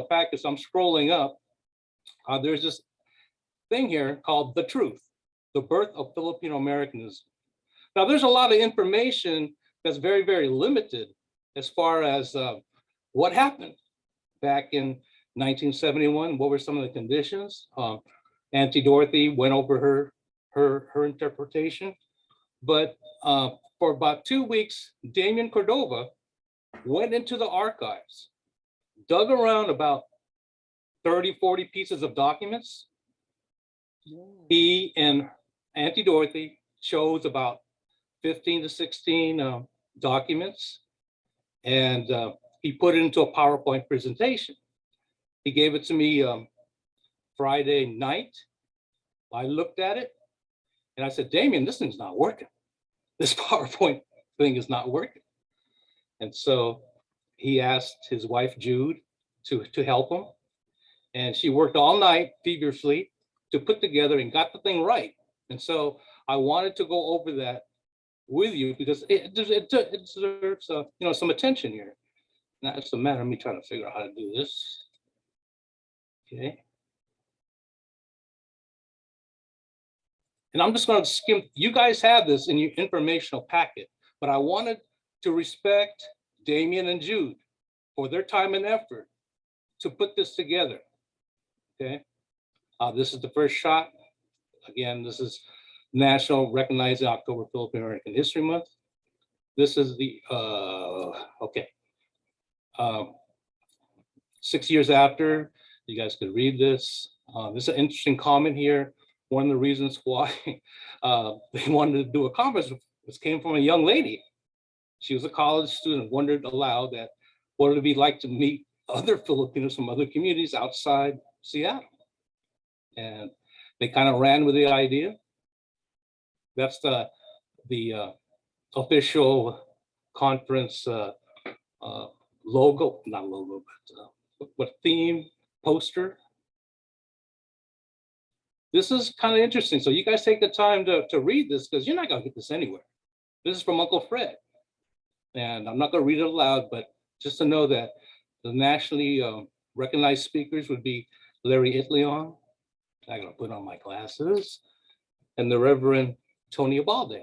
package. I'm scrolling up. There's this thing here called The Truth, the Birth of Filipino Americanism. Now, there's a lot of information that's very, very limited as far as what happened back in 1971. What were some of the conditions? Auntie Dorothy went over her interpretation, but for about 2 weeks, Damien Cordova went into the archives, dug around about 30, 40 pieces of documents. He and Auntie Dorothy chose about 15 to 16 documents, and he put it into a PowerPoint presentation. He gave it to me Friday night. I looked at it and I said, Damien, this thing's not working. This PowerPoint thing is not working. And so he asked his wife, Jude, to help him. And she worked all night feverishly to put together and got the thing right. And so I wanted to go over that with you because it deserves some attention here. Now it's a matter of me trying to figure out how to do this. Okay. And I'm just going to skim. You guys have this in your informational packet, but I wanted to respect Damien and Jude for their time and effort to put this together. Okay. This is the first shot. Again, this is National Recognizing October Filipino American History Month. This is the, 6 years after, you guys could read this. This is an interesting comment here. One of the reasons why they wanted to do a conference came from a young lady. She was a college student, wondered aloud that what it would be like to meet other Filipinos from other communities outside Seattle. And they kind of ran with the idea. That's the official conference logo, not logo, but what theme poster. This is kind of interesting. So you guys take the time to read this because you're not going to get this anywhere. This is from Uncle Fred. And I'm not going to read it aloud, but just to know that the nationally recognized speakers would be Larry Itleon. I got to put on my glasses. And the Reverend Tony Abalde.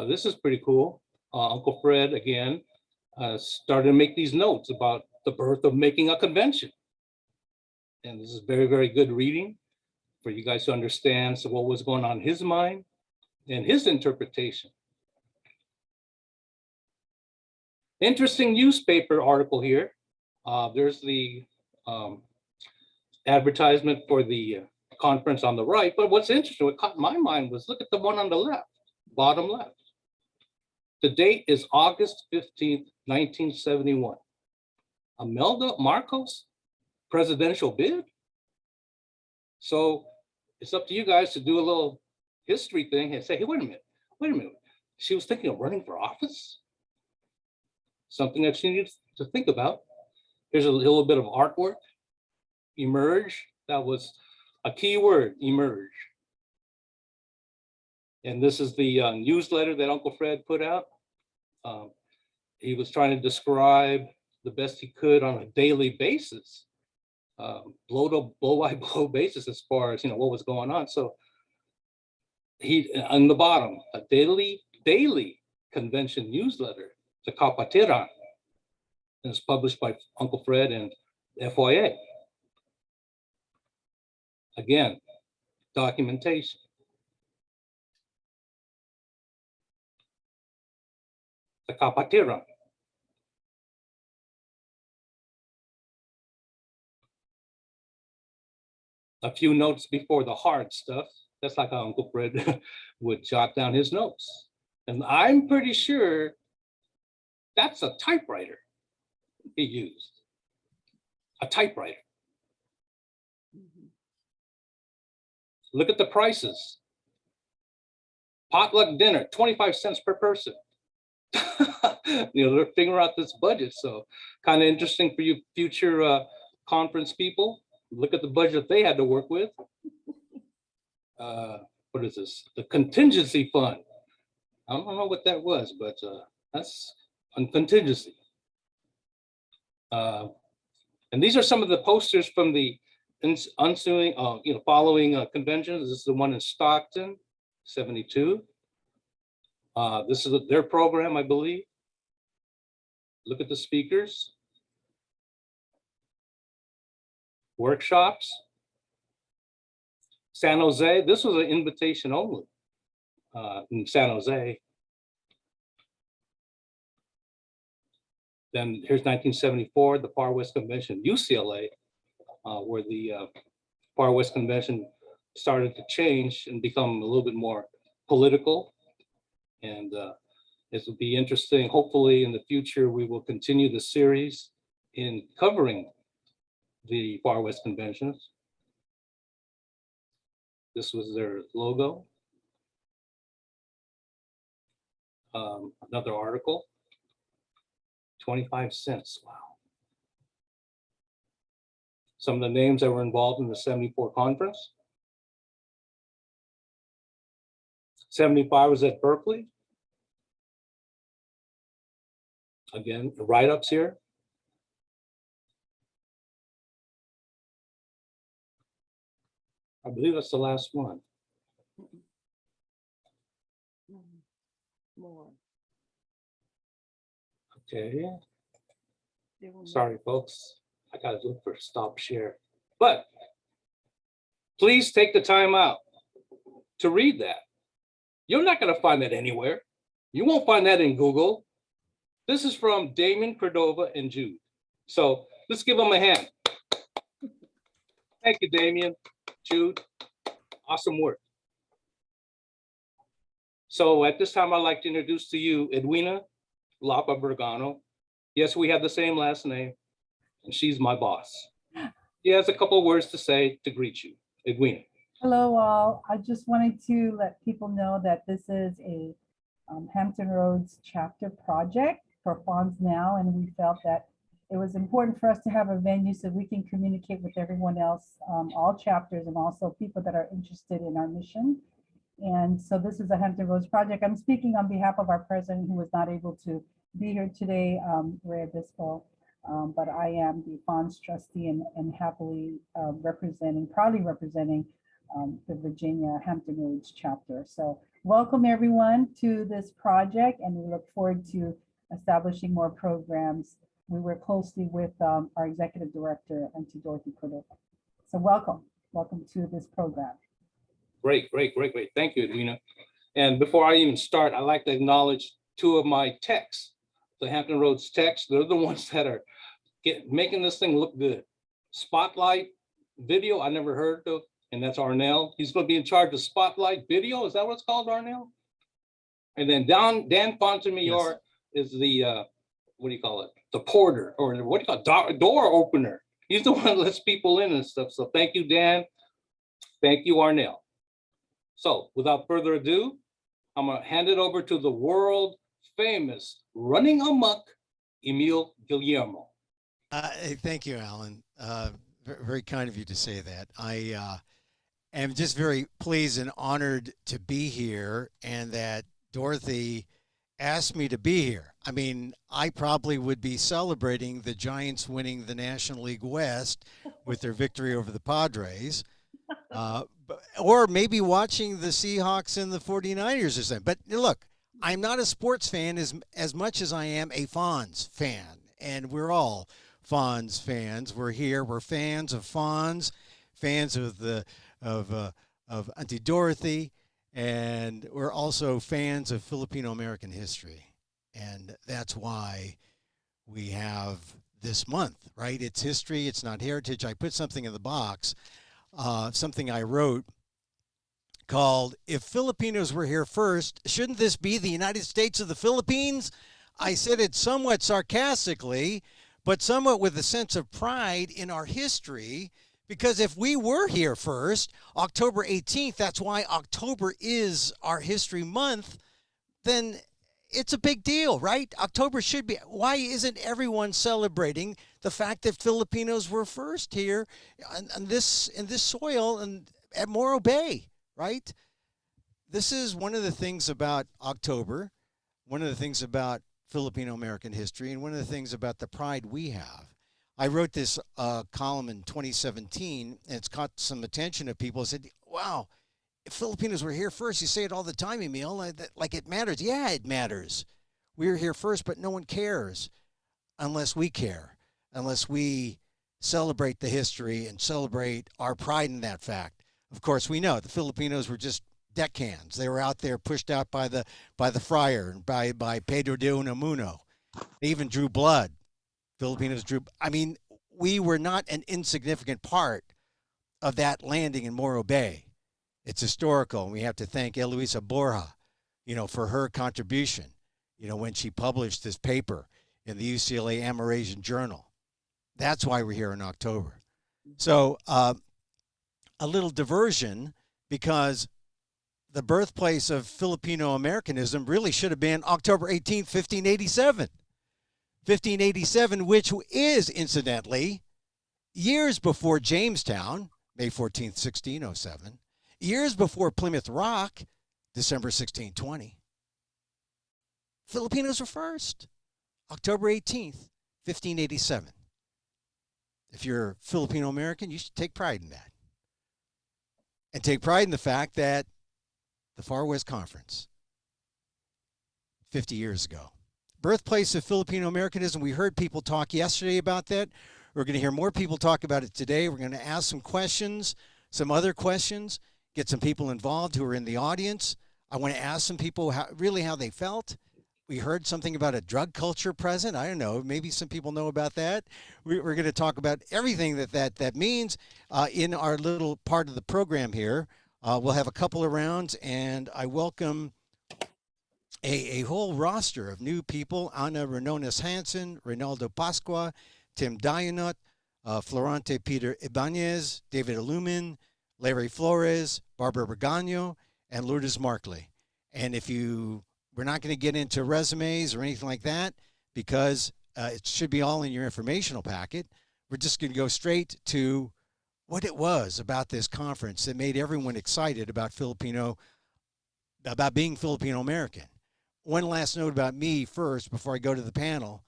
This is pretty cool. Uncle Fred, again, started to make these notes about the birth of making a convention. And this is very, very good reading for you guys to understand what was going on in his mind and his interpretation. Interesting newspaper article here. There's the advertisement for the conference on the right, but what's interesting, what caught my mind was, look at the one on the left, bottom left. The date is August 15th, 1971. Imelda Marcos presidential bid. So it's up to you guys to do a little history thing and say, hey, wait a minute. She was thinking of running for office? Something that you need to think about. Here's a little bit of artwork. Emerge, that was a key word, emerge. And this is the newsletter that Uncle Fred put out. He was trying to describe the best he could on a daily basis, blow by blow basis as far as what was going on. So he, on the bottom, a daily convention newsletter, the Kapatiran, and it's published by Uncle Fred and FYA. Again, documentation. The Kapatiran. A few notes before the hard stuff. That's like how Uncle Fred would jot down his notes. And I'm pretty sure that's a typewriter he used. A typewriter. Look at the prices. Potluck dinner, 25 cents per person. They're figuring out this budget. So kind of interesting for you future conference people. Look at the budget they had to work with. What is this? The contingency fund. I don't know what that was, but that's on contingency. And these are some of the posters from the ensuing, following conventions. This is the one in Stockton, 72. This is their program, I believe. Look at the speakers. Workshops. San Jose, this was an invitation only in San Jose. Then here's 1974, the Far West Convention, UCLA, where the Far West Convention started to change and become a little bit more political. And this will be interesting. Hopefully in the future, we will continue the series in covering the Far West Conventions. This was their logo. Another article. 25 cents, wow. Some of the names that were involved in the 74 conference. 75 was at Berkeley. Again, the write-ups here. I believe that's the last one. More. Okay. Sorry, folks. I gotta look for stop share. But please take the time out to read that. You're not gonna find that anywhere. You won't find that in Google. This is from Damien Cordova and Jude. So let's give them a hand. Thank you, Damien, Jude. Awesome work. So at this time, I'd like to introduce to you Edwina Lapa Bergano. Yes, we have the same last name, and she's my boss. She has a couple of words to say to greet you. Edwina. Hello, all. I just wanted to let people know that this is a Hampton Roads chapter project for Fawns Now, and we felt that it was important for us to have a venue so we can communicate with everyone else, all chapters, and also people that are interested in our mission. And so this is a Hampton Roads project. I'm speaking on behalf of our president, who was not able to be here today, Ray Obispo, but I am the Fawns trustee and happily proudly representing the Virginia Hampton Roads chapter. So welcome everyone to this project, and we look forward to establishing more programs. We work closely with our executive director, Auntie Dorothy Cordova. So welcome to this program. Great. Thank you, Edwina. And before I even start, I'd like to acknowledge two of my techs, the Hampton Roads techs. They're the ones that are making this thing look good. Spotlight video, I never heard of, and that's Arnell. He's going to be in charge of Spotlight video. Is that what it's called, Arnell? And then Dan Fontemayor is the, what do you call it? The porter, or what do you call it? Door opener. He's the one that lets people in and stuff. So thank you, Dan. Thank you, Arnell. So without further ado, I'm gonna hand it over to the world famous running amok, Emil Guillermo. Thank you, Alan. Very kind of you to say that. I am just very pleased and honored to be here, and that Dorothy asked me to be here. I mean, I probably would be celebrating the Giants winning the National League West with their victory over the Padres. Or maybe watching the Seahawks and the 49ers or something. But look, I'm not a sports fan as much as I am a Fonz fan. And we're all Fonz fans. We're here. We're fans of Fonz, fans of Auntie Dorothy, and we're also fans of Filipino American history. And that's why we have this month, right? It's history. It's not heritage. I put something in the box. Something I wrote called, "If Filipinos were here first, shouldn't this be the United States of the Philippines?" I said it somewhat sarcastically, but somewhat with a sense of pride in our history, because if we were here first, October 18th, that's why October is our history month, then it's a big deal, right? October should be. Why isn't everyone celebrating the fact that Filipinos were first here in this soil and at Morro Bay, right? This is one of the things about October, one of the things about Filipino American history and one of the things about the pride we have. I wrote this column in 2017, and it's caught some attention of people. Said, wow, if Filipinos were here first, you say it all the time, Emil, like it matters. Yeah, it matters. We were here first, but no one cares unless we care, unless we celebrate the history and celebrate our pride in that fact. Of course, we know the Filipinos were just deckhands. They were out there pushed out by the friar and by Pedro de Unamuno. They even drew blood. Filipinos drew. I mean, we were not an insignificant part of that landing in Morro Bay. It's historical, and we have to thank Eloisa Borja, for her contribution, when she published this paper in the UCLA Amerasian Journal. That's why we're here in October. So a little diversion, because the birthplace of Filipino Americanism really should have been October 18th, 1587. 1587, which is, incidentally, years before Jamestown, May 14th, 1607, years before Plymouth Rock, December 1620. Filipinos were first, October 18th, 1587. If you're Filipino American, you should take pride in that. And take pride in the fact that the Far West Conference, 50 years ago. Birthplace of Filipino Americanism. We heard people talk yesterday about that. We're going to hear more people talk about it today. We're going to ask some questions, some other questions, get some people involved who are in the audience. I want to ask some people how they felt. We heard something about a drug culture present. I don't know. Maybe some people know about that. We're going to talk about everything that means in our little part of the program here. We'll have a couple of rounds, and I welcome a whole roster of new people: Ana Renones Hansen, Reynaldo Pasqua, Tim Dianut, Florente Peter Ibanez, David Alumin, Larry Flores, Barbara Bergano, and Lourdes Markley. And we're not going to get into resumes or anything like that, because it should be all in your informational packet. We're just going to go straight to what it was about this conference that made everyone excited about being Filipino American. One last note about me first before I go to the panel.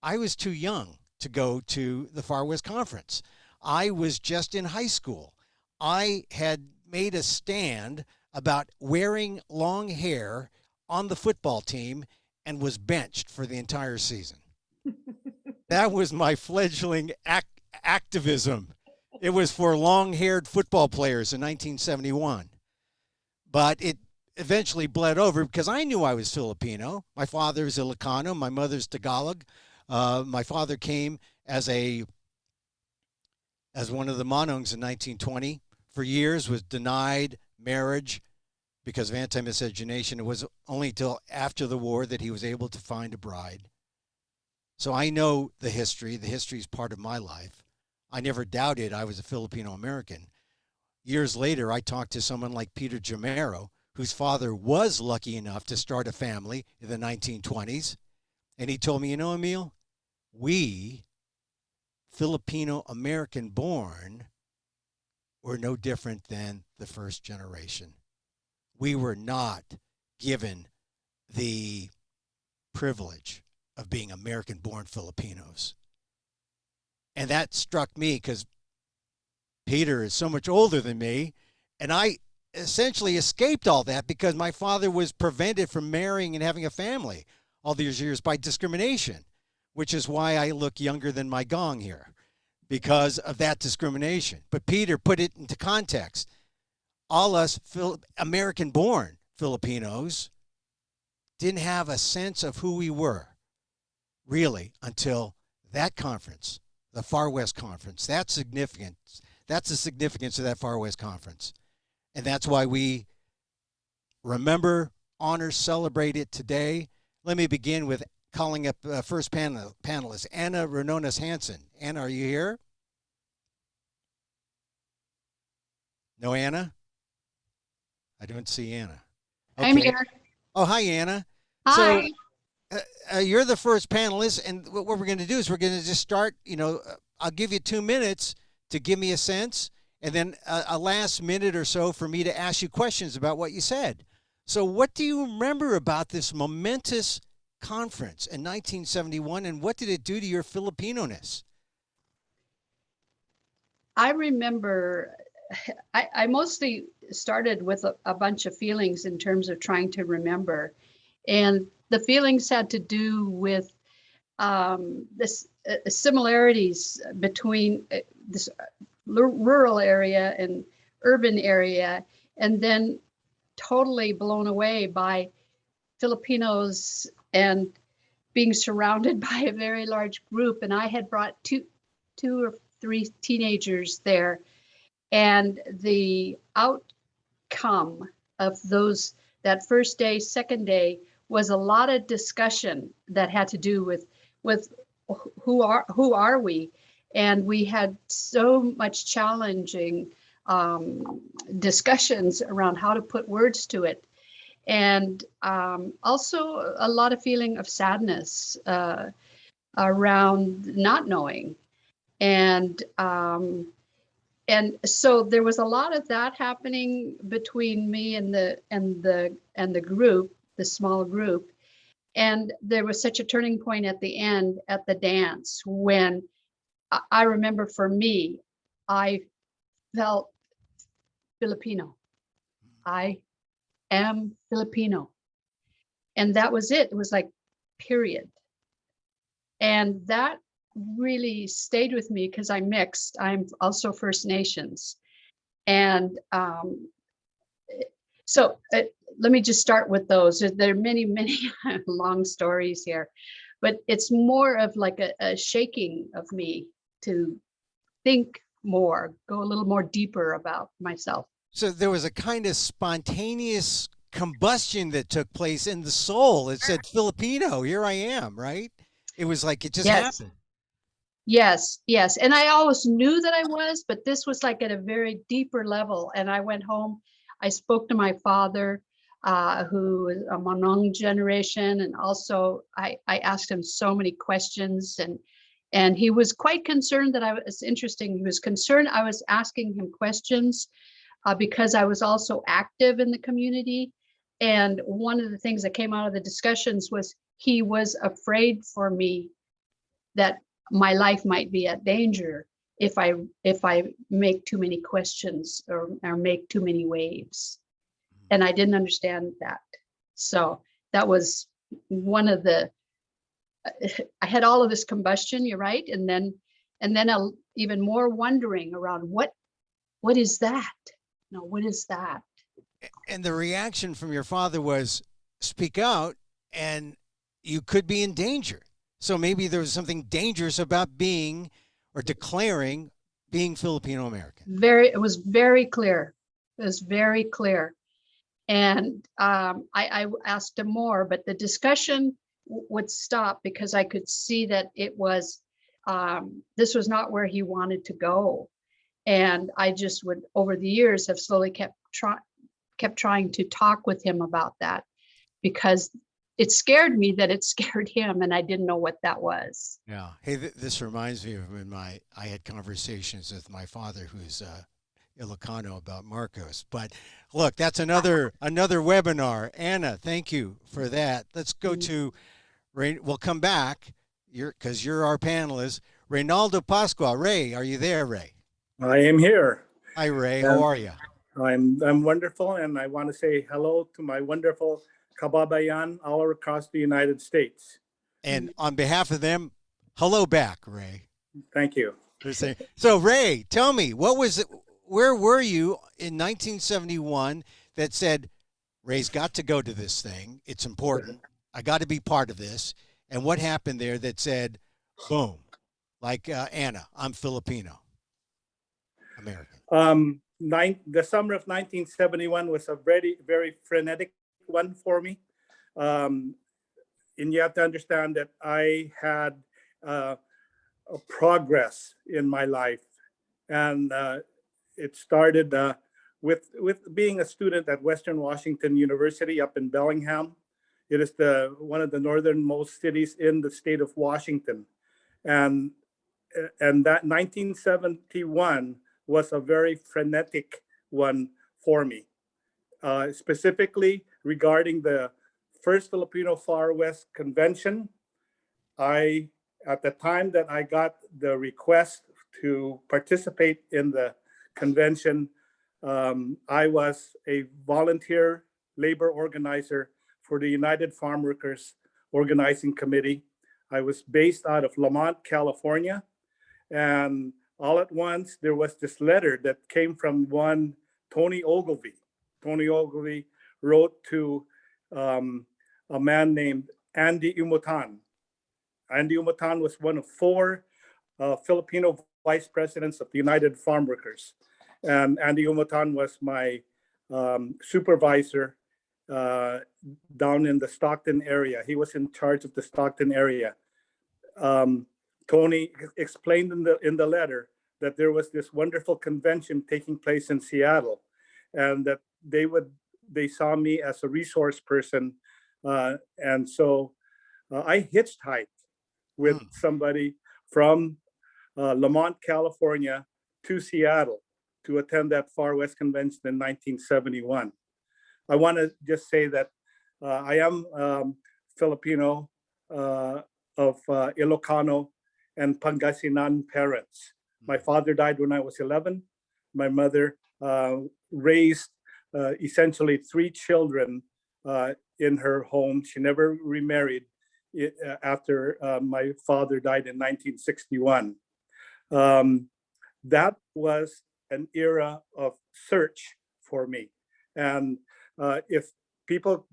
I was too young to go to the Far West Conference. I was just in high school. I had made a stand about wearing long hair on the football team and was benched for the entire season. That was my fledgling activism. It was for long-haired football players in 1971. But it eventually bled over because I knew I was Filipino. My father's Ilocano, my mother's Tagalog. My father came as one of the Manongs in 1920. For years was denied marriage because of anti-miscegenation. It was only till after the war that he was able to find a bride. So I know the history. The history is part of my life. I never doubted I was a Filipino American. Years later, I talked to someone like Peter Jamero, whose father was lucky enough to start a family in the 1920s. And he told me, Emil, we, Filipino American born, were no different than the first generation. We were not given the privilege of being American-born Filipinos. And that struck me because Peter is so much older than me, and I essentially escaped all that because my father was prevented from marrying and having a family all these years by discrimination, which is why I look younger than my gong here, because of that discrimination. But Peter put it into context. All us American-born Filipinos didn't have a sense of who we were, really, until that conference, the Far West Conference. That's significant. That's the significance of that Far West Conference. And that's why we remember, honor, celebrate it today. Let me begin with calling up first panelist, Ana Renones Hansen. Anna, are you here? No, Anna? I don't see Anna. Okay. I'm here. Oh, hi, Anna. Hi. So you're the first panelist, and what we're going to do is we're going to just start, I'll give you 2 minutes to give me a sense, and then a last minute or so for me to ask you questions about what you said. So what do you remember about this momentous conference in 1971, and what did it do to your Filipino-ness? I remember I mostly started with a bunch of feelings in terms of trying to remember. And the feelings had to do with this similarities between this rural area and urban area, and then totally blown away by Filipinos and being surrounded by a very large group. And I had brought two or three teenagers there, and the outcome of that first day, second day, was a lot of discussion that had to do with who are we, and we had so much challenging discussions around how to put words to it, and also a lot of feeling of sadness around not knowing, and so there was a lot of that happening between me and the group, the small group. And there was such a turning point at the end, at the dance, when I remember, for me, I felt Filipino. I am Filipino. And that was it. It was like, period. And that really stayed with me because I'm mixed. I'm also First Nations. And so let me just start with those. There are many, many long stories here, but it's more of like a shaking of me to think more, go a little more deeper about myself. So there was a kind of spontaneous combustion that took place in the soul. It said, Filipino, here I am, right? It was like it just happened. Yes, yes. And I always knew that I was, but this was like at a very deeper level. And I went home, I spoke to my father, who is a Manong generation. And also I asked him so many questions, and he was quite concerned that it's interesting. He was concerned I was asking him questions because I was also active in the community. And one of the things that came out of the discussions was he was afraid for me that my life might be at danger if I make too many questions or make too many waves. And I didn't understand that. So that was one of the, I had all of this combustion, you're right. And then even more wondering around what is that? No, what is that? And the reaction from your father was, speak out and you could be in danger. So maybe there was something dangerous about being or declaring being Filipino American. It was very clear. It was very clear. And I asked him more, but the discussion would stop because I could see that it was, this was not where he wanted to go. And I just would, over the years, have slowly kept trying to talk with him about that, because it scared me that it scared him, and I didn't know what that was. Yeah. Hey, this reminds me of when I had conversations with my father, who's Ilocano, about Marcos. But look, that's another webinar. Anna, thank you for that. Let's go to Ray. We'll come back. Because you're our panelist. Reynaldo Pascua. Ray, are you there, Ray? I am here. Hi, Ray. How are you? I'm wonderful, and I want to say hello to my wonderful kababayan all across the United States. And on behalf of them, hello back, Ray. Thank you. So, Ray, tell me, where were you in 1971 that said, Ray's got to go to this thing. It's important. I got to be part of this. And what happened there that said, boom, like Anna, I'm Filipino American? The summer of 1971 was a very, very frenetic one for me. And you have to understand that I had a progress in my life. And it started with being a student at Western Washington University up in Bellingham. It is one of the northernmost cities in the state of Washington. And that 1971 was a very frenetic one for me, specifically regarding the first Filipino Far West Convention. At the time that I got the request to participate in the convention, I was a volunteer labor organizer for the United Farm Workers Organizing Committee. I was based out of Lamont, California. And all at once, there was this letter that came from one Tony Ogilvy. Tony Ogilvy wrote to a man named Andy Umutan. Andy Umutan was one of 4 Filipino vice presidents of the United Farm Workers. And Andy Umutan was my supervisor down in the Stockton area. He was in charge of the Stockton area. Tony explained in the letter that there was this wonderful convention taking place in Seattle, and that they saw me as a resource person, and so I hitchhiked with somebody from Lamont, California, to Seattle to attend that Far West Convention in 1971. I want to just say that I am Filipino of Ilocano and Pangasinan parents. My father died when I was 11. My mother raised essentially 3 children in her home. She never remarried after my father died in 1961. That was an era of search for me. And if people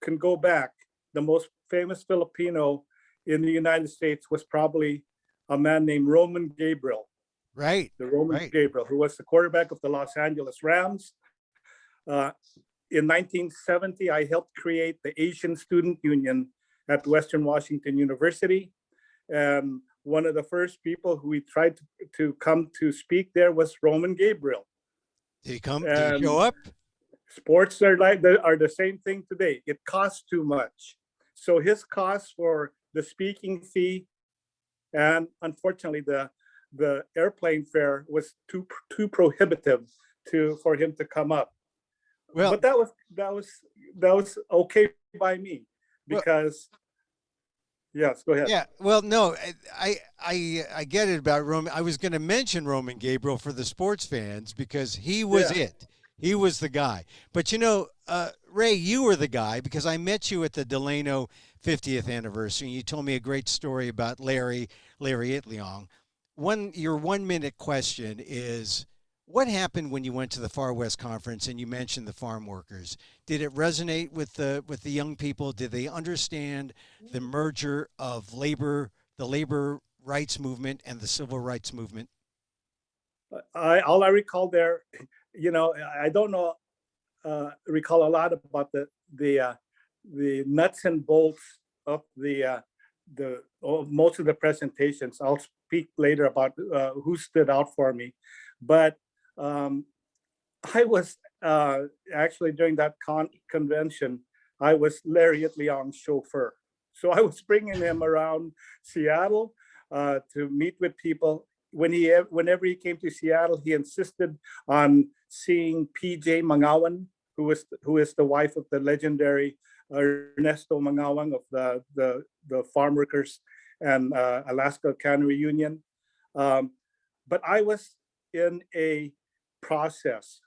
can go back, the most famous Filipino in the United States was probably a man named Roman Gabriel. Right. The Roman Gabriel, who was the quarterback of the Los Angeles Rams. In 1970, I helped create the Asian Student Union at Western Washington University. And one of the first people who we tried to come to speak there was Roman Gabriel. Did he come? Did he show up? Sports are the same thing today. It costs too much. So his cost for the speaking fee, and unfortunately the airplane fare was too prohibitive for him to come up. Well, but that was okay by me, because yes, go ahead. Yeah, well, no, I get it about Roman. I was going to mention Roman Gabriel for the sports fans because he was it. He was the guy. But you know, Ray, you were the guy because I met you at the Delano 50th anniversary. And you told me a great story about Larry Itliong. Your 1 minute question is, what happened when you went to the Far West Conference and you mentioned the farm workers? Did it resonate with the young people? Did they understand the merger of the labor rights movement and the civil rights movement? All I recall there, I don't recall a lot about the nuts and bolts of most of the presentations. I'll speak later about who stood out for me, but I was actually during that convention, I was Larry Itliong's chauffeur. So I was bringing him around Seattle to meet with people. Whenever he came to Seattle, he insisted on seeing PJ Mangawan, who is the wife of the legendary Ernesto Mangawan of the farm workers and Alaska Cannery Union. But I was in a process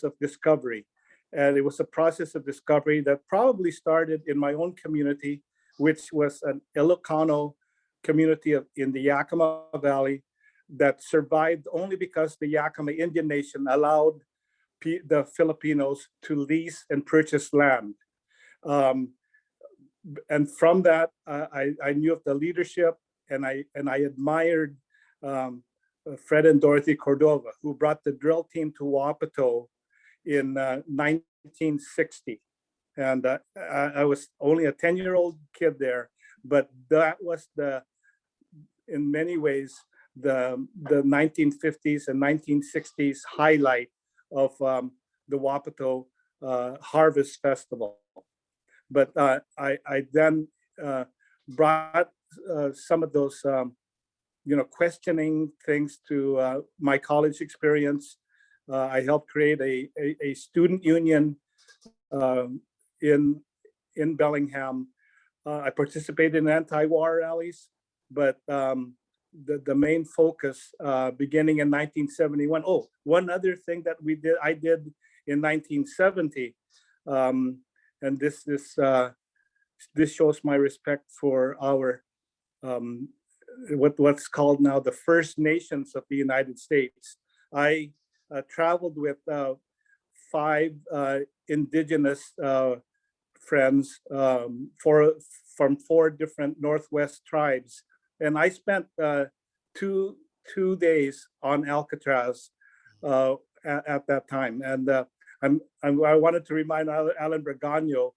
of discovery. And it was a process of discovery that probably started in my own community, which was an Ilocano community in the Yakima Valley that survived only because the Yakima Indian Nation allowed the Filipinos to lease and purchase land. And from that, I knew of the leadership, and I admired Fred and Dorothy Cordova, who brought the drill team to Wapato in 1960. And I was only a 10-year-old kid there, but that was in many ways, the 1950s and 1960s highlight of the Wapato Harvest Festival. But I then brought some of those questioning things to my college experience. I helped create a student union in in Bellingham. I participated in anti-war rallies, but the main focus beginning in 1971. Oh, one other thing that I did in 1970, and this shows my respect for our what's called now the First Nations of the United States. I traveled with 5 indigenous friends from 4 different Northwest tribes, and I spent 2 days on Alcatraz at that time. And I wanted to remind Alan Bergano,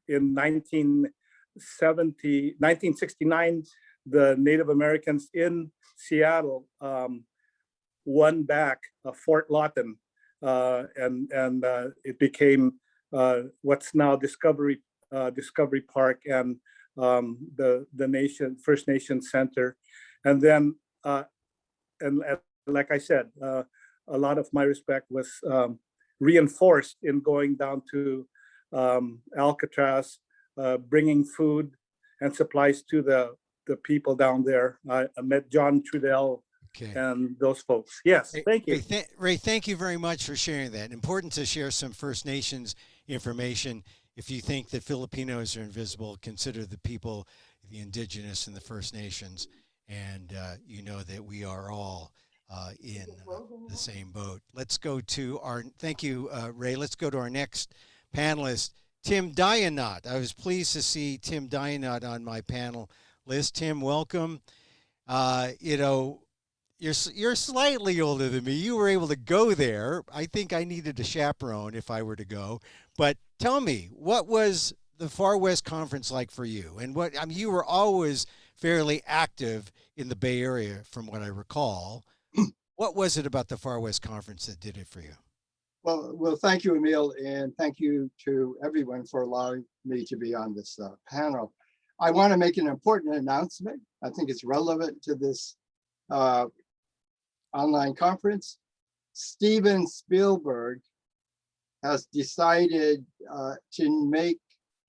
in 1969, the Native Americans in Seattle won back Fort Lawton, and it became what's now Discovery Park and the First Nation Center. And then and like I said, a lot of my respect was reinforced in going down to Alcatraz, bringing food and supplies to the people down there. I met John Trudell and those folks. Yes, thank you. Ray, thank you very much for sharing that. Important to share some First Nations information. If you think that Filipinos are invisible, consider the people, the indigenous and the First Nations, and you know that we are all in the same boat. Let's go to our, thank you, Ray. Let's go to our next panelist, Tim Dianot. I was pleased to see Tim Dianot on my panel list. Tim, welcome. You know, you're slightly older than me. You were able to go there. I think I needed a chaperone if I were to go. But tell me, what was the Far West Conference like for you? And what, I mean, you were always fairly active in the Bay Area, from what I recall. What was it about the Far West Conference that did it for you? Well, thank you, Emil, and thank you to everyone for allowing me to be on this panel. I want to make an important announcement. I think it's relevant to this online conference. Steven Spielberg has decided to make,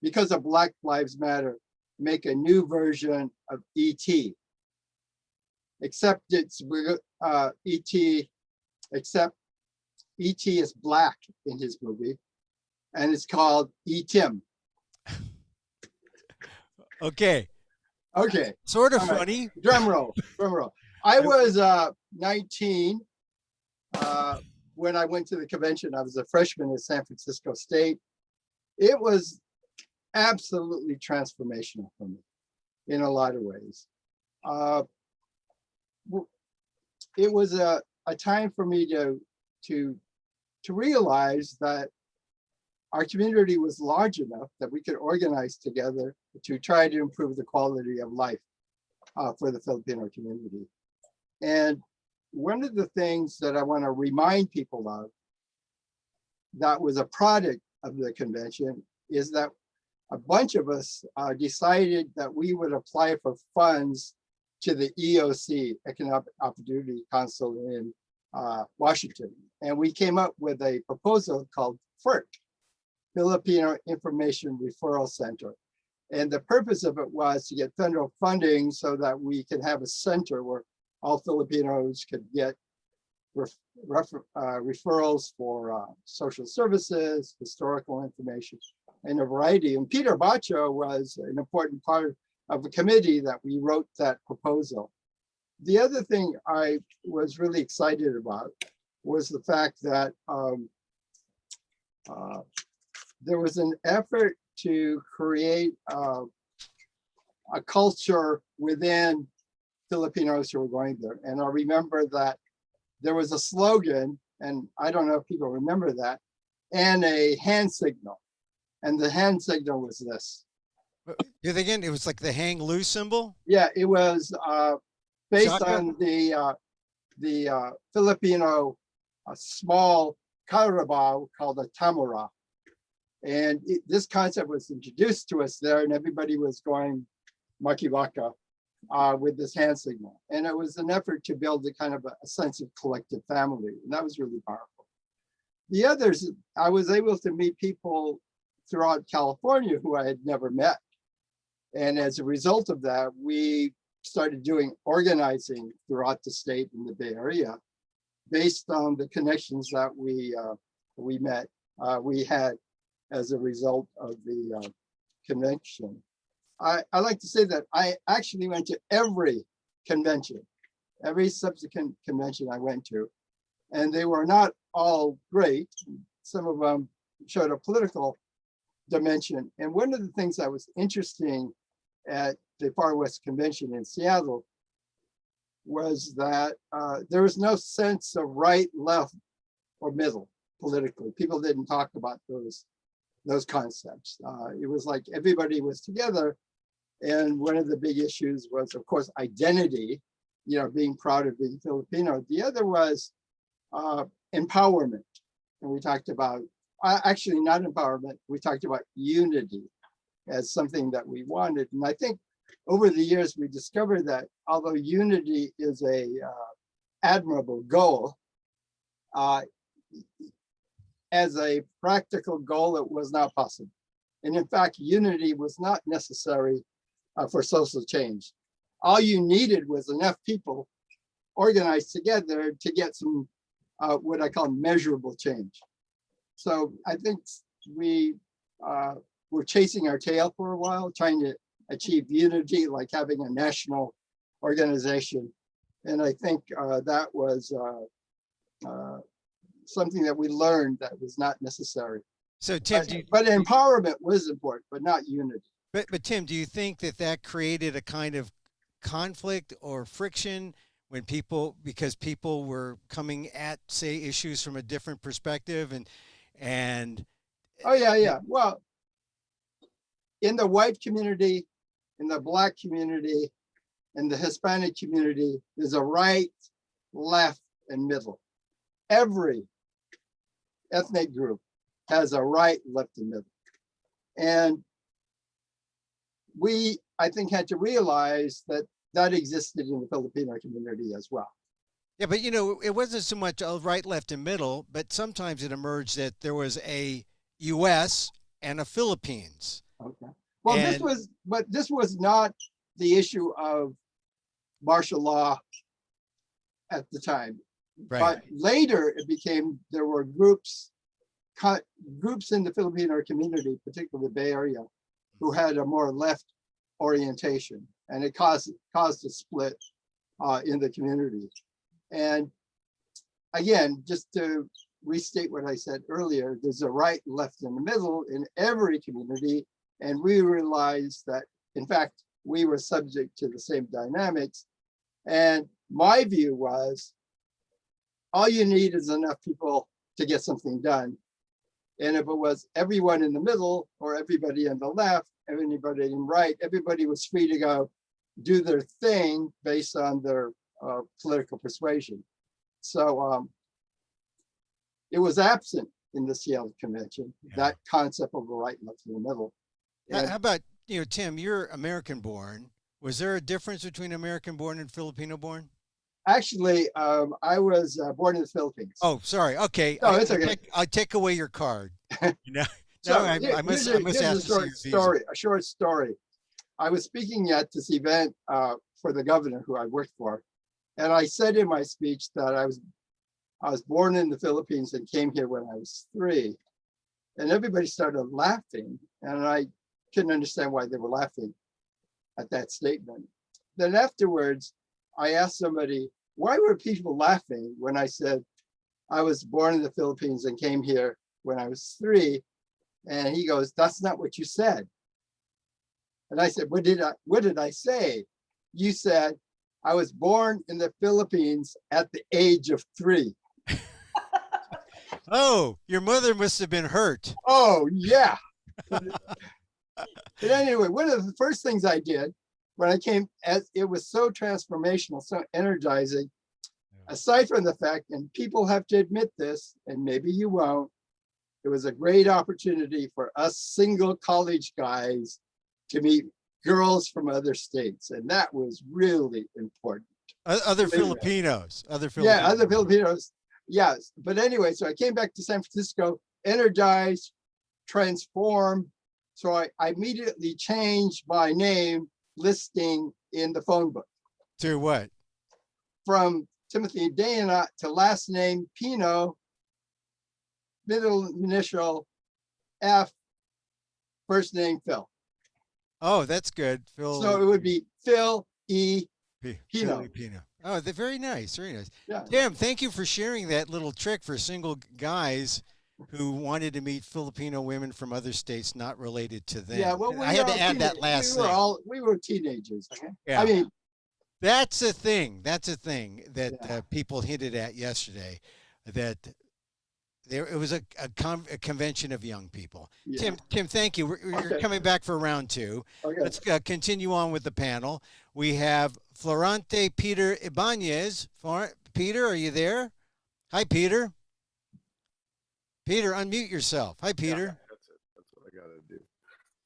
because of Black Lives Matter, make a new version of E.T. Except it's E.T. except E.T. is black in his movie, and it's called E.Tim. Okay. Okay. Sort of All funny. Right. Drum roll. Drum roll. I was 19 when I went to the convention. I was a freshman at San Francisco State. It was absolutely transformational for me in a lot of ways. It was a time for me to realize that our community was large enough that we could organize together to try to improve the quality of life for the Filipino community. And one of the things that I want to remind people of that was a product of the convention is that a bunch of us decided that we would apply for funds to the EOC, Economic Opportunity Council in Washington. And we came up with a proposal called FIRC, Filipino Information Referral Center. And the purpose of it was to get federal funding so that we could have a center where all Filipinos could get referrals for social services, historical information, and a variety. And Peter Bacho was an important part of the committee that we wrote that proposal. The other thing I was really excited about was the fact that there was an effort to create a culture within Filipinos who were going there. And I remember that there was a slogan, and I don't know if people remember that, and a hand signal. And the hand signal was this. You're thinking it was like the hang loose symbol? Yeah, it was based Shaka? on the Filipino small carabao called a tamura. And this concept was introduced to us there, and everybody was going makibaka with this hand signal. And it was an effort to build a kind of a sense of collective family. And that was really powerful. The others, I was able to meet people throughout California who I had never met. And as a result of that, we started doing organizing throughout the state in the Bay Area based on the connections that we had as a result of the convention. I like to say that I actually went to every convention, every subsequent convention I went to, and they were not all great. Some of them showed a political dimension. And one of the things that was interesting at the Far West Convention in Seattle was that there was no sense of right, left, or middle politically. People didn't talk about those concepts. It was like everybody was together. And one of the big issues was, of course, identity, being proud of being Filipino. The other was empowerment. And we talked about, actually not empowerment, we talked about unity as something that we wanted. And I think over the years, we discovered that although unity is a admirable goal, as a practical goal, it was not possible. And in fact, unity was not necessary for social change. All you needed was enough people organized together to get some what I call measurable change. So I think we were chasing our tail for a while, trying to achieve unity, like having a national organization. And I think that was something that we learned that was not necessary. So Tim, but empowerment was important, but not unity. But Tim, do you think that created a kind of conflict or friction when because people were coming at, say, issues from a different perspective and Oh yeah. Well, in the white community, in the Black community, in the Hispanic community, there's a right, left, and middle. Every ethnic group has a right, left, and middle. And we, I think, had to realize that existed in the Filipino community as well. Yeah, but it wasn't so much a right, left, and middle, but sometimes it emerged that there was a U.S. and a Philippines. Okay. Well, this was not the issue of martial law at the time. Right. But later it became, there were groups in the Filipino community, particularly the Bay Area, who had a more left orientation, and it caused a split in the community. And again, just to restate what I said earlier, there's a right, left, and the middle in every community, and we realized that, in fact, we were subject to the same dynamics. And my view was, all you need is enough people to get something done. And if it was everyone in the middle or everybody on the left, everybody in right, everybody was free to go do their thing based on their political persuasion. So it was absent in the Seattle Convention, that concept of the right, left, and the middle. How about, Tim, you're American born. Was there a difference between American born and Filipino born? Actually, I was born in the Philippines. Oh, sorry. Okay. No, it's okay. I take away your card. So, I must ask a short story. I was speaking at this event for the governor who I worked for. And I said in my speech that I was born in the Philippines and came here when I was 3. And everybody started laughing. And I couldn't understand why they were laughing at that statement. Then afterwards, I asked somebody, why were people laughing when I said I was born in the Philippines and came here when I was 3? And he goes, that's not what you said. And I said, what did I say? You said, I was born in the Philippines at the age of 3. Oh, your mother must have been hurt. Oh, yeah. But anyway, one of the first things I did when I came, as it was so transformational, so energizing, aside from the fact, and people have to admit this, and maybe you won't, it was a great opportunity for us single college guys to meet girls from other states. And that was really important. Other Filipinos. Yeah, other Filipinos. Yes. But anyway, so I came back to San Francisco, energized, transform. So I immediately changed my name listing in the phone book To what? from Timothy Dana to last name Pino, middle initial F, first name Phil. Oh, that's good. Phil. So it would be Phil E. Philly Pino. Pino. Oh, they're very nice. Very nice. Yeah. Tim, thank you for sharing that little trick for single guys who wanted to meet Filipino women from other states not related to them. Yeah, well, I had to add that last thing. We were teenagers. Okay? Yeah. I mean, That's a thing. That's a thing that Yeah. people hinted at yesterday. That it was a convention of young people. yeah. Tim, thank you. You're Okay. coming back for round two. Okay. Let's continue on with the panel. We have Florente Peter Ibanez. Peter, are you there? Hi, Peter. Peter, unmute yourself. Hi, Peter. That's it. That's what I gotta do.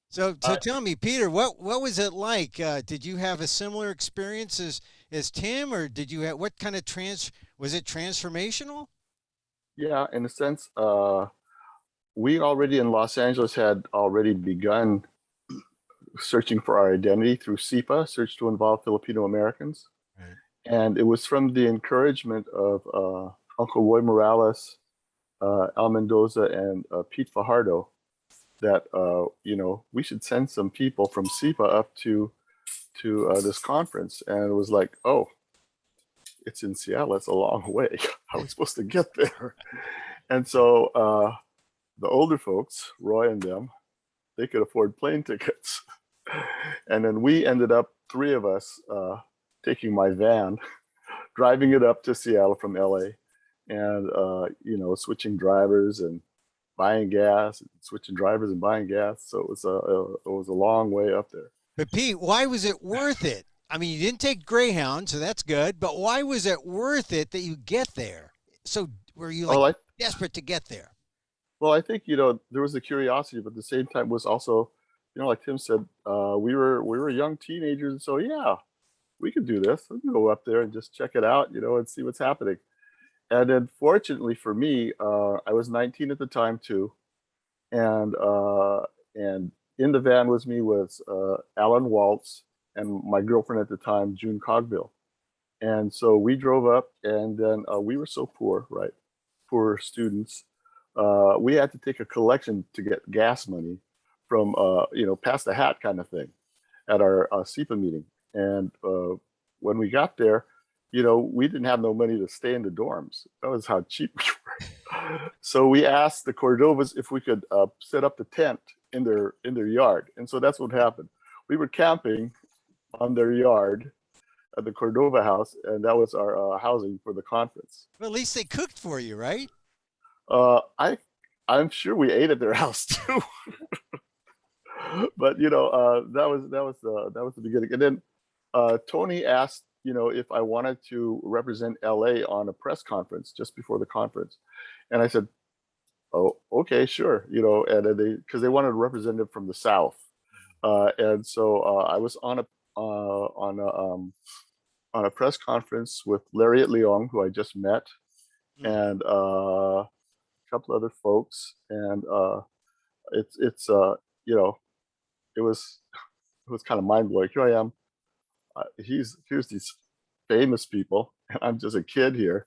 So tell me, Peter, what was it like? Did you have a similar experience as Tim, or did you have what kind of was it transformational? Yeah, in a sense, we already in Los Angeles had already begun searching for our identity through Sepa, Search to Involve Filipino Americans. Right. And it was from the encouragement of Uncle Roy Morales, Al Mendoza, and Pete Fajardo that, we should send some people from Sepa up to this conference. And it was like, oh, it's in Seattle. It's a long way. How are we supposed to get there? And so the older folks, Roy and them, they could afford plane tickets. And then we ended up, three of us, taking my van, driving it up to Seattle from LA, and switching drivers and buying gas, and switching drivers and buying gas. So it was a long way up there. But Pete, why was it worth it? I mean, you didn't take Greyhound, so that's good. But why was it worth it that you get there? So were you desperate to get there? Well, I think there was a curiosity, but at the same time was also, like Tim said, we were young teenagers, so yeah, we could do this. We can go up there and just check it out, and see what's happening. And then, fortunately for me, I was 19 at the time too, and in the van with me was Alan Waltz and my girlfriend at the time, June Cogville. And so we drove up, and then we were so poor, right? Poor students. We had to take a collection to get gas money from, pass the hat kind of thing at our SEPA meeting. And when we got there, we didn't have no money to stay in the dorms. That was how cheap we were. So we asked the Cordovas if we could set up the tent in their yard. And so that's what happened. We were camping on their yard at the Cordova house, and that was our housing for the conference. Well, at least they cooked for you, right? I'm sure we ate at their house too. But that was the beginning. And then Tony asked, if I wanted to represent LA on a press conference just before the conference, and I said, "Oh, okay, sure." And because they wanted a representative from the South, and so I was on a press conference with Lariat Leong, who I just met, and a couple other folks, and it was kind of mind blowing. Here I am. Here's these famous people, and I'm just a kid here.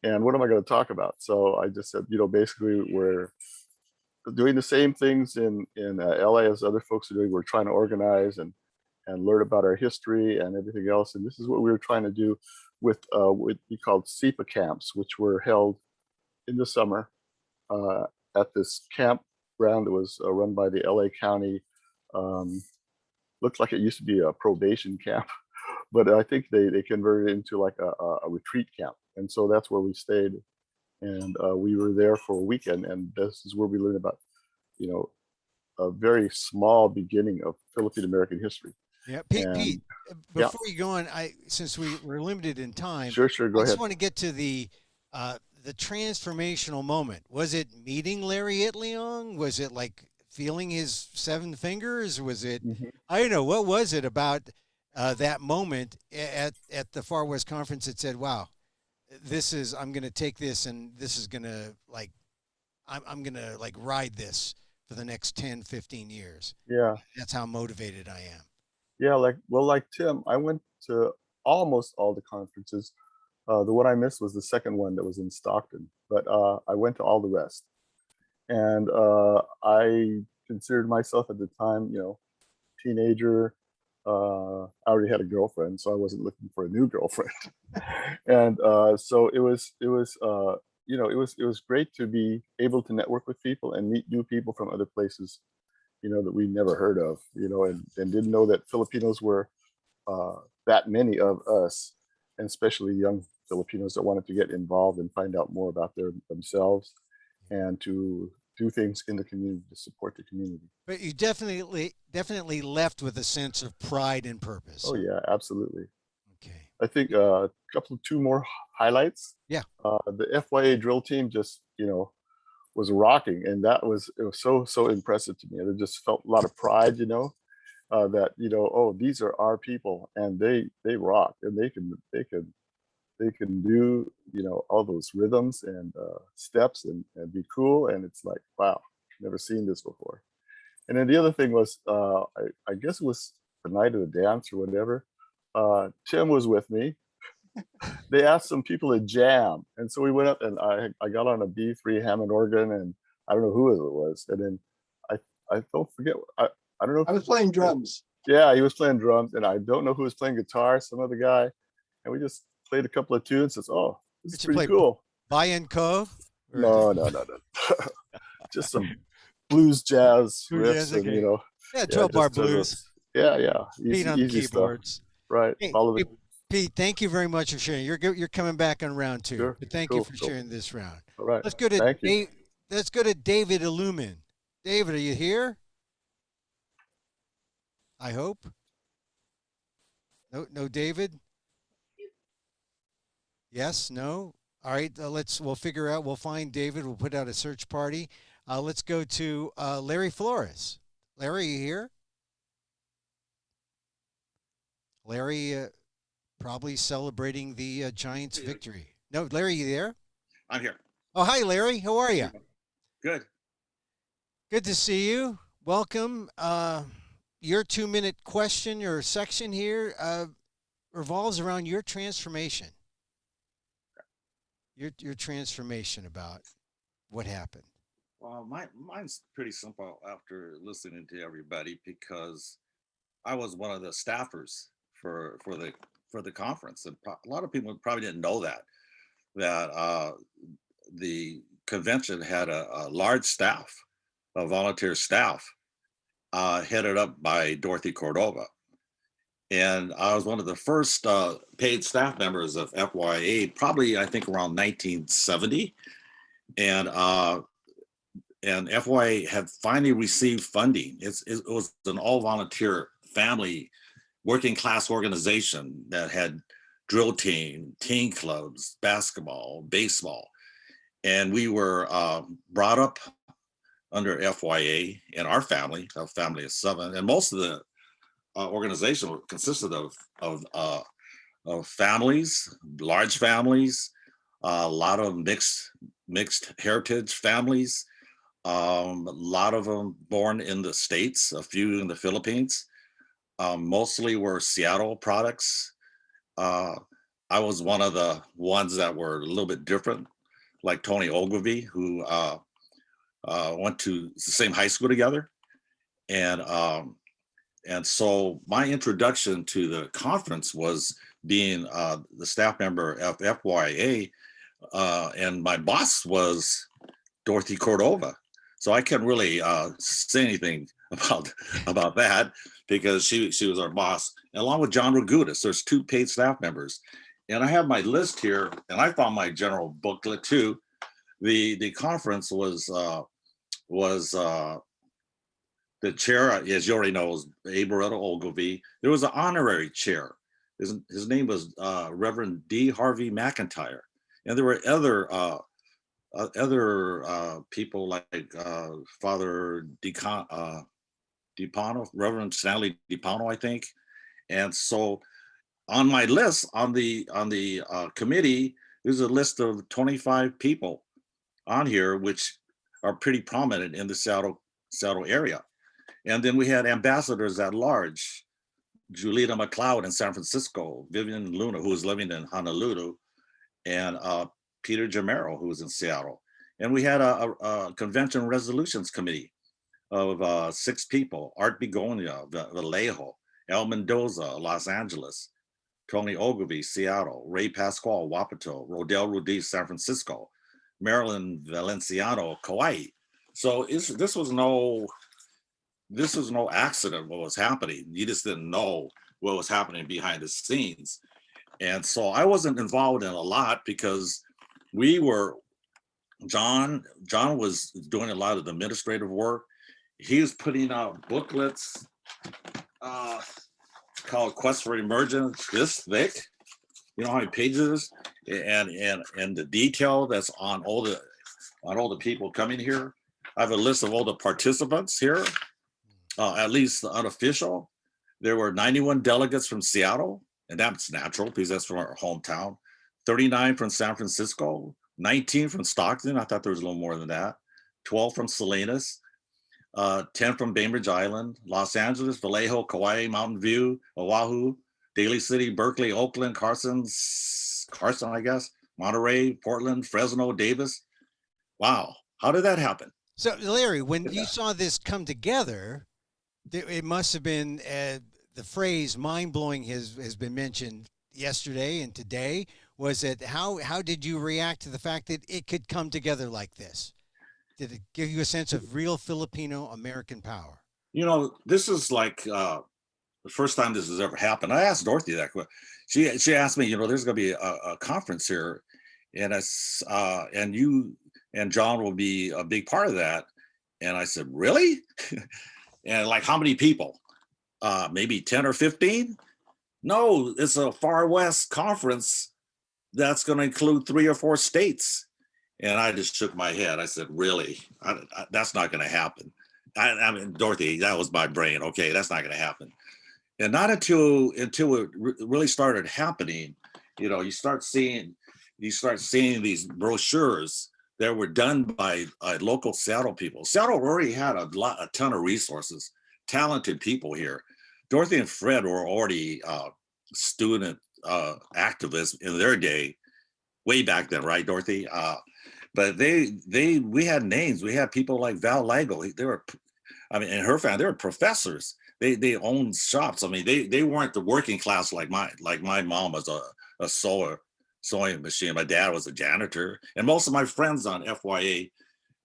And what am I going to talk about? So I just said, basically we're doing the same things in LA as other folks are doing. We're trying to organize and learn about our history and everything else. And this is what we were trying to do with what we called Sepa Camps, which were held in the summer at this campground that was run by the LA County. Looked like it used to be a probation camp, but I think they converted it into like a retreat camp. And so that's where we stayed. And we were there for a weekend. And this is where we learned about, a very small beginning of Filipino American history. Yeah, Pete, before you go on, since we're limited in time, sure, go I ahead. just want to get to the transformational moment. Was it meeting Lariat Leong? Was it like feeling his seven fingers? Was it, I don't know, what was it about that moment at the Far West Conference that said, wow, I'm going to take this and this is going to I'm going to ride this for the next 10, 15 years. Yeah. That's how motivated I am. Yeah. Like Tim, I went to almost all the conferences. The one I missed was the second one that was in Stockton, but I went to all the rest. And I considered myself at the time, teenager. I already had a girlfriend, so I wasn't looking for a new girlfriend. And so it was great to be able to network with people and meet new people from other places, that we never heard of, and didn't know that Filipinos were that many of us, and especially young Filipinos that wanted to get involved and find out more about themselves and to do things in the community to support the community. But you definitely left with a sense of pride and purpose. Oh yeah, absolutely. Okay. I think two more highlights. Yeah. The FYA drill team just, was rocking, and it was so impressive to me. And it just felt a lot of pride, that oh, these are our people, and they rock, and they can do all those rhythms and steps and be cool, and it's like, wow, never seen this before. And then the other thing was I guess it was the night of the dance or whatever. Tim was with me. They asked some people to jam, and so we went up, and I got on a B3 Hammond organ, and I don't know who it was, and then I don't forget, I don't know. I was playing drums. Yeah, he was playing drums, and I don't know who was playing guitar, some other guy, and we just played a couple of tunes. Says, oh, this is pretty cool. Bayan Cove? No. Just some blues jazz riffs, okay. and Yeah, 12-bar blues. Yeah. Pete on the keyboards. Stuff. Right. Hey, All of it. Pete, thank you very much for sharing. You're coming back on round 2. Sure. But thank you for sharing this round. All right. Let's go to David Illumin. David, are you here? I hope. No, David. Yes, no. All right, we'll figure out. We'll find David. We'll put out a search party. Let's go to Larry Flores. Larry, are you here? Larry, probably celebrating the Giants' victory. No, Larry, you there? I'm here. Oh, hi, Larry. How are you? Good. Good to see you. Welcome. Your 2-minute question or section here revolves around your transformation. Your transformation about what happened. Well, mine's pretty simple after listening to everybody, because I was one of the staffers for the conference, and a lot of people probably didn't know that the convention had a large staff, a volunteer staff, headed up by Dorothy Cordova. And I was one of the first paid staff members of FYA, probably I think around 1970. And FYA had finally received funding. It was an all volunteer family working class organization that had drill team, teen clubs, basketball, baseball. And we were brought up under FYA and our family, a family of 7. And most of the organization consisted of families, large families, a lot of mixed heritage families, a lot of them born in the States, a few in the Philippines. Mostly were Seattle products. I was one of the ones that were a little bit different, like Tony Ogilvie, who went to the same high school together. And so my introduction to the conference was being the staff member of FYA, and my boss was Dorothy Cordova. So I can't really say anything about that, because she was our boss, and along with John Ragutis. There's 2 paid staff members, and I have my list here, and I found my general booklet too. The conference was the chair, as you already know, was Aberetta Ogilvie. There was an honorary chair. His name was Reverend D. Harvey McIntyre, and there were other people like Father DiPano, Reverend Stanley DiPano, I think. And so on my list, on the committee, there's a list of 25 people on here, which are pretty prominent in the Seattle Seattle area. And then we had ambassadors at large, Julita McLeod in San Francisco, Vivian Luna, who was living in Honolulu, and Peter Jamero, who was in Seattle. And we had a convention resolutions committee of 6 people: Art Begonia, Vallejo, El Mendoza, Los Angeles, Tony Ogilvy, Seattle, Ray Pasquale, Wapato, Rodel Rudiz, San Francisco, Marilyn Valenciano, Kauai. So this was no accident what was happening. You just didn't know what was happening behind the scenes. And so I wasn't involved in a lot because John was doing a lot of the administrative work. He was putting out booklets called Quest for Emergence, this thick. You know how many pages? And the detail that's on all the people coming here. I have a list of all the participants here, at least the unofficial. There were 91 delegates from Seattle, and that's natural because that's from our hometown. 39 from San Francisco, 19 from Stockton. I thought there was a little more than that. 12 from Salinas, 10 from Bainbridge Island, Los Angeles, Vallejo, Kauai, Mountain View, Oahu, Daly City, Berkeley, Oakland, Carson, I guess, Monterey, Portland, Fresno, Davis. Wow, how did that happen? So, Larry, when you saw this come together, it must have been the phrase "mind-blowing" has been mentioned yesterday and today. Was it how did you react to the fact that it could come together like this? Did it give you a sense of real Filipino American power? You know, this is like the first time this has ever happened. I asked Dorothy that question. She asked me, you know, there's going to be a conference here, and you and John will be a big part of that. And I said, really? And like, how many people? Maybe 10 or 15? No, it's a Far West conference that's going to include 3 or 4 states. And I just shook my head. I said, really? That's not going to happen. I mean, Dorothy, that was my brain. Okay, that's not going to happen. And not until it really started happening, you know, you start seeing these brochures that were done by local Seattle people. Seattle already had a ton of resources, talented people here. Dorothy and Fred were already student activists in their day, way back then, right, Dorothy? But we had names. We had people like Val Lago. They were, I mean, and her family, they were professors. They owned shops. I mean, they weren't the working class like my mom was a sewing machine. My dad was a janitor, and most of my friends on FYA,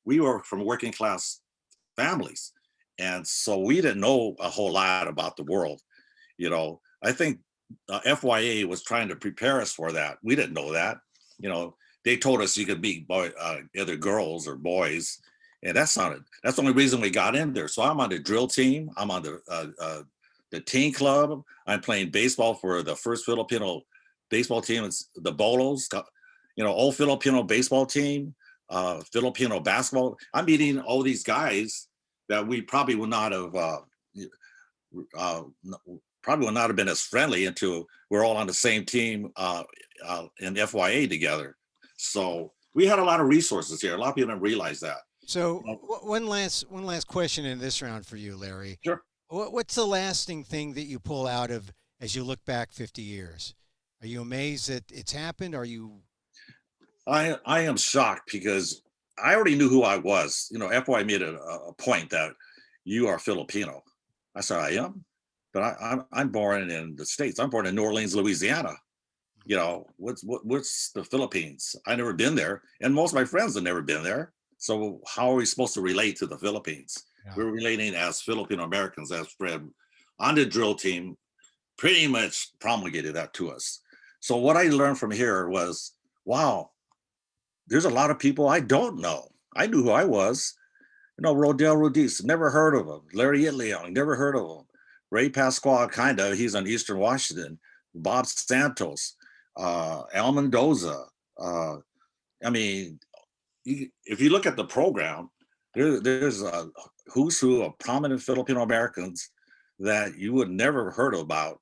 we were from working class families, and so we didn't know a whole lot about the world. You know, I think FYA was trying to prepare us for that. We didn't know that. You know, they told us you could be either girls or boys, and that's the only reason we got in there. So I'm on the drill team. I'm on the teen club. I'm playing baseball for the first Filipino baseball team. It's the Bolos, you know, old Filipino baseball team, Filipino basketball. I'm meeting all these guys that we probably would not have been as friendly until we're all on the same team in FYA together. So we had a lot of resources here. A lot of people don't realize that. So one last question in this round for you, Larry. Sure. What's the lasting thing that you pull out of as you look back 50 years? Are you amazed that it's happened? Are you? I am shocked because I already knew who I was. You know, FY made a point that you are Filipino. I said, I am, but I'm born in the States. I'm born in New Orleans, Louisiana. You know, what's the Philippines? I've never been there, and most of my friends have never been there. So how are we supposed to relate to the Philippines? Yeah. We're relating as Filipino Americans, as Fred on the drill team pretty much promulgated that to us. So what I learned from here was, wow, there's a lot of people I don't know. I knew who I was. You know, Rodel Rudiz, never heard of him. Larry Itleong, never heard of him. Ray Pasquale, kinda, he's in Eastern Washington. Bob Santos, El Mendoza. I mean, if you look at the program, there's a who's who of prominent Filipino Americans that you would never have heard about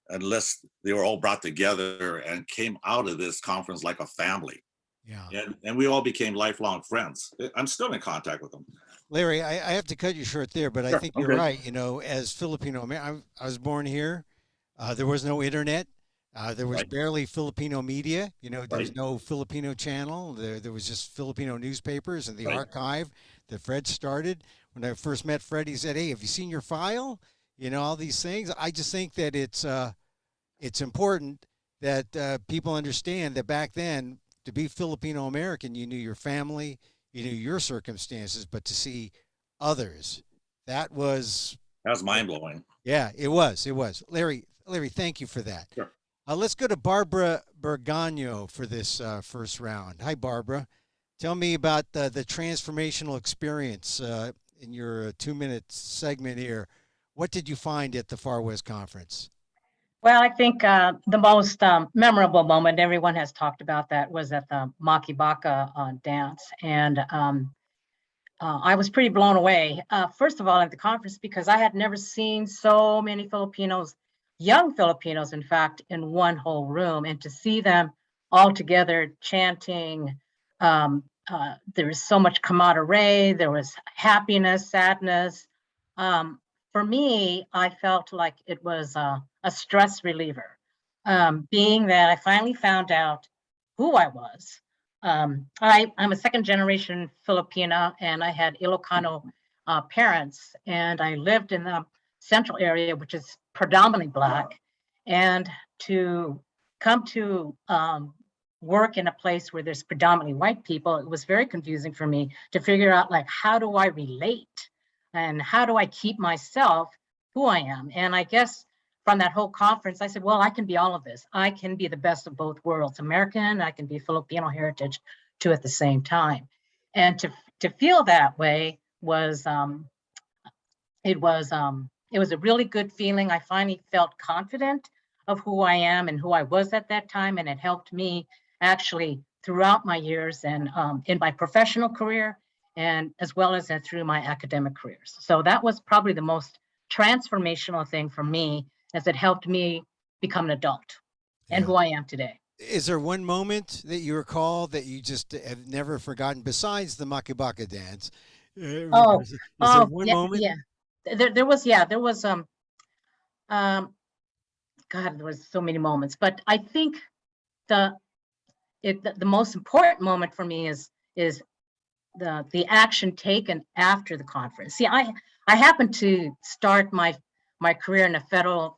unless they were all brought together and came out of this conference like a family. Yeah. And we all became lifelong friends. I'm still in contact with them. Larry, I have to cut you short there, but I Sure, think you're okay. right. You know, as Filipino American, I was born here. There was no internet. There was Right. barely Filipino media. You know, there was Right. no Filipino channel. There was just Filipino newspapers and the Right. archive that Fred started. When I first met Fred, he said, "Hey, have you seen your file? You know, all these things." I just think that it's important that people understand that back then, to be Filipino American, you knew your family, you knew your circumstances, but to see others, that was Mind blowing. yeah, it was. It was. Larry, thank you for that. Sure. Let's go to Barbara Bergano for this first round. Hi, Barbara. Tell me about the transformational experience in your 2-minute segment here. What did you find at the Far West Conference? Well, I think the most memorable moment, everyone has talked about that, was at the Makibaka dance. And I was pretty blown away, first of all, at the conference, because I had never seen so many Filipinos, young Filipinos, in fact, in one whole room. And to see them all together chanting, there was so much camaraderie, there was happiness, sadness. For me, I felt like it was a stress reliever, being that I finally found out who I was. I'm a second generation Filipina, and I had Ilocano parents, and I lived in the central area, which is predominantly Black. And to come to work in a place where there's predominantly white people, it was very confusing for me to figure out, like, how do I relate? And how do I keep myself who I am? And I guess from that whole conference, I said, well, I can be all of this. I can be the best of both worlds, American, I can be Filipino heritage too at the same time. And to feel that way was, it was a really good feeling. I finally felt confident of who I am and who I was at that time. And it helped me actually throughout my years and in my professional career, and as well as through my academic careers. So that was probably the most transformational thing for me, as it helped me become an adult and who I am today. Is there one moment that you recall that you just have never forgotten besides the Makibaka dance? Is there one yeah, moment? yeah. There was God, there was so many moments, but I think the most important moment for me is the action taken after the conference. See, I happened to start my career in a federal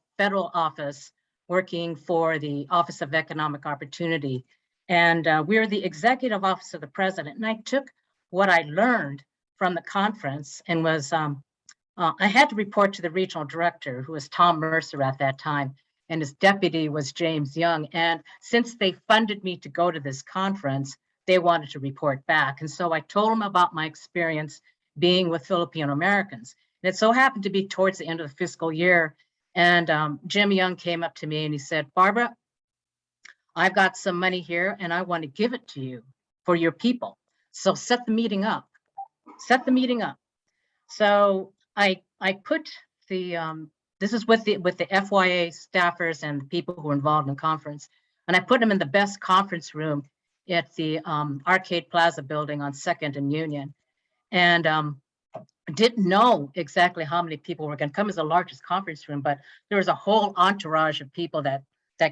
office, working for the Office of Economic Opportunity, and we're the executive office of the president. And I took what I learned from the conference and was I had to report to the regional director, who was Tom Mercer at that time, and his deputy was James Young. And since they funded me to go to this conference, they wanted to report back. And so I told them about my experience being with Filipino Americans. And it so happened to be towards the end of the fiscal year. And Jim Young came up to me and he said, Barbara, I've got some money here and I want to give it to you for your people. So set the meeting up. So I put the, this is with the FYA staffers and the people who were involved in the conference. And I put them in the best conference room at the Arcade Plaza building on 2nd and Union. And didn't know exactly how many people were going to come. As the largest conference room, but there was a whole entourage of people that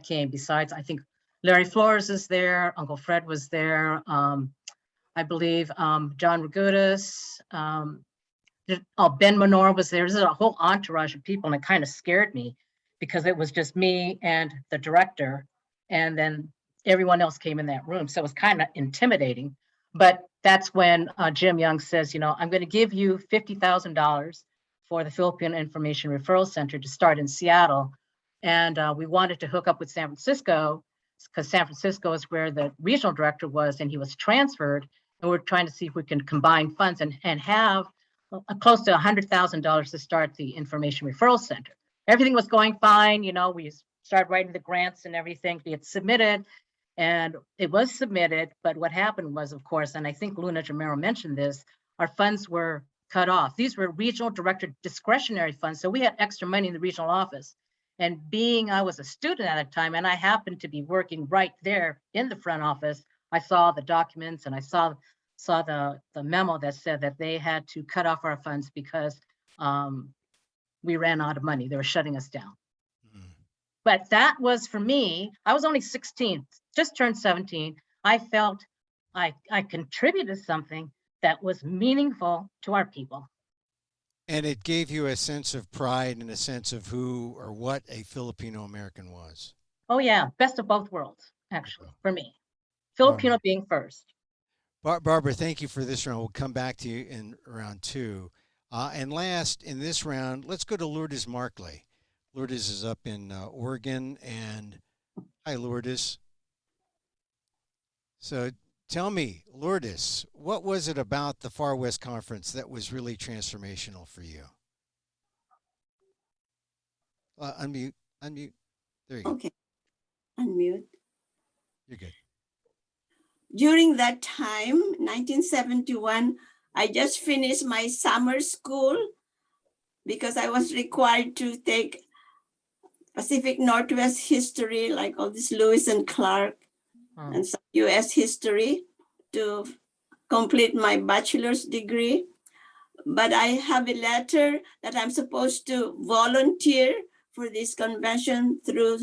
came. Besides, I think Larry Flores is there, Uncle Fred was there, I believe John Ragutis, Ben Menor was there. There's a whole entourage of people, and it kind of scared me because it was just me and the director, and then everyone else came in that room. So it was kind of intimidating. But that's when Jim Young says, you know, I'm going to give you $50,000 for the Filipino Information Referral Center to start in Seattle. And we wanted to hook up with San Francisco because San Francisco is where the regional director was, and he was transferred. And we're trying to see if we can combine funds and have close to $100,000 to start the Information Referral Center. Everything was going fine. You know, we started writing the grants and everything to get submitted. And it was submitted, but what happened was, of course, and I think Luna Jamero mentioned this, our funds were cut off. These were regional director discretionary funds, so we had extra money in the regional office. And being I was a student at the time, and I happened to be working right there in the front office, I saw the documents and I saw the memo that said that they had to cut off our funds because we ran out of money. They were shutting us down. But that was for me, I was only 16, just turned 17. I felt I contributed something that was meaningful to our people. And it gave you a sense of pride and a sense of who or what a Filipino American was. Oh yeah, best of both worlds, actually, for me. Filipino being first. Barbara, thank you for this round. We'll come back to you in round 2. And last in this round, let's go to Lourdes Markley. Lourdes is up in Oregon, and hi, Lourdes. So tell me, Lourdes, what was it about the Far West Conference that was really transformational for you? Unmute. There you go. Okay, unmute. You're good. During that time, 1971, I just finished my summer school because I was required to take Pacific Northwest history, like all this Lewis and Clark, and some US history to complete my bachelor's degree. But I have a letter that I'm supposed to volunteer for this convention through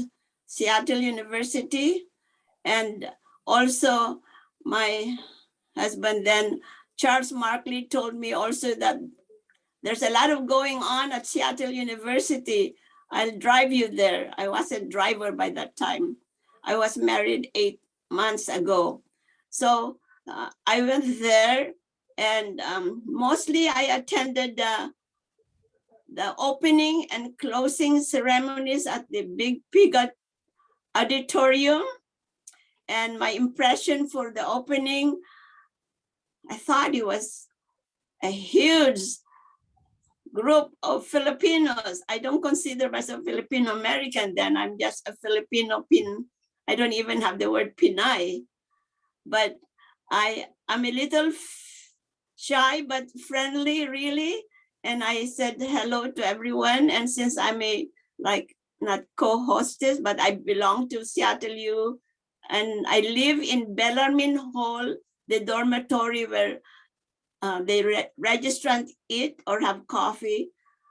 Seattle University. And also my husband then, Charles Markley, told me also that there's a lot of going on at Seattle University. I'll drive you there. I was a driver by that time. I was married 8 months ago. So I went there, and mostly I attended the opening and closing ceremonies at the Big Pig Auditorium. And my impression for the opening, I thought it was a huge group of Filipinos. I don't consider myself Filipino American then. I'm just a Filipino I don't even have the word Pinay. But I'm a little shy but friendly, really. And I said hello to everyone. And since I'm not co-hostess, but I belong to Seattle U, and I live in Bellarmine Hall, the dormitory where the registrants eat or have coffee.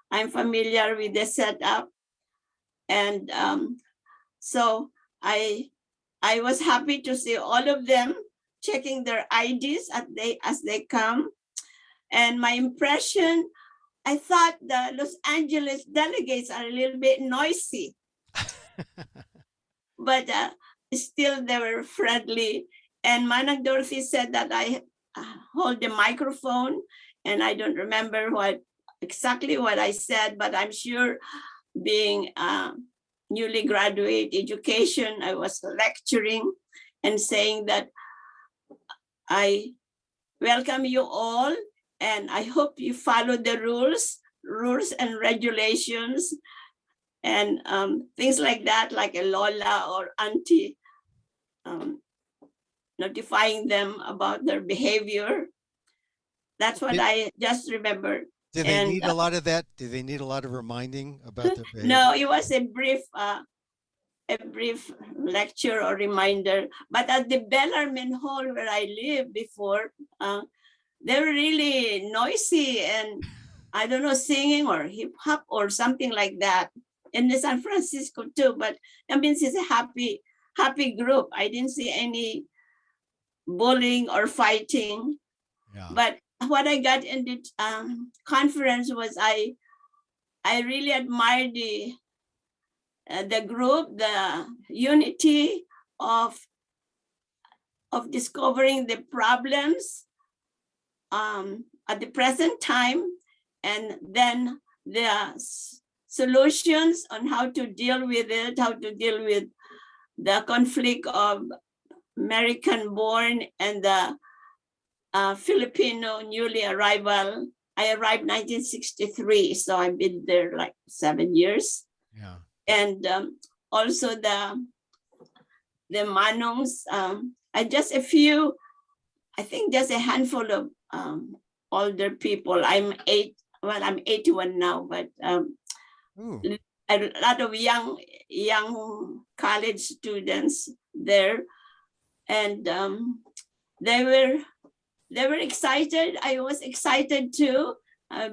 I'm familiar with the setup. And so I was happy to see all of them checking their IDs as they come. And my impression, I thought the Los Angeles delegates are a little bit noisy. But still they were friendly. And Manang Dorothy said that I hold the microphone, and I don't remember exactly what I said, but I'm sure being newly graduate education, I was lecturing and saying that I welcome you all, and I hope you follow the rules and regulations, and things like that, like a Lola or auntie, notifying them about their behavior. That's what I just remember. Did they need a lot of that? Did they need a lot of reminding about their behavior? No, it was a brief lecture or reminder. But at the Bellarmine Hall where I lived before, they were really noisy and I don't know, singing or hip hop or something like that. In the San Francisco too, but I mean, it's a happy group. I didn't see any bullying or fighting. Yeah. But what I got in the conference was I really admired the group, the unity of discovering the problems at the present time, and then the solutions on how to deal with it, how to deal with the conflict of American-born and the Filipino newly arrival. I arrived 1963, so I've been there like 7 years. Yeah. And also the Manongs, just a few, I think just a handful of older people. I'm 81 now, but a lot of young college students there. and they were excited. I was excited too,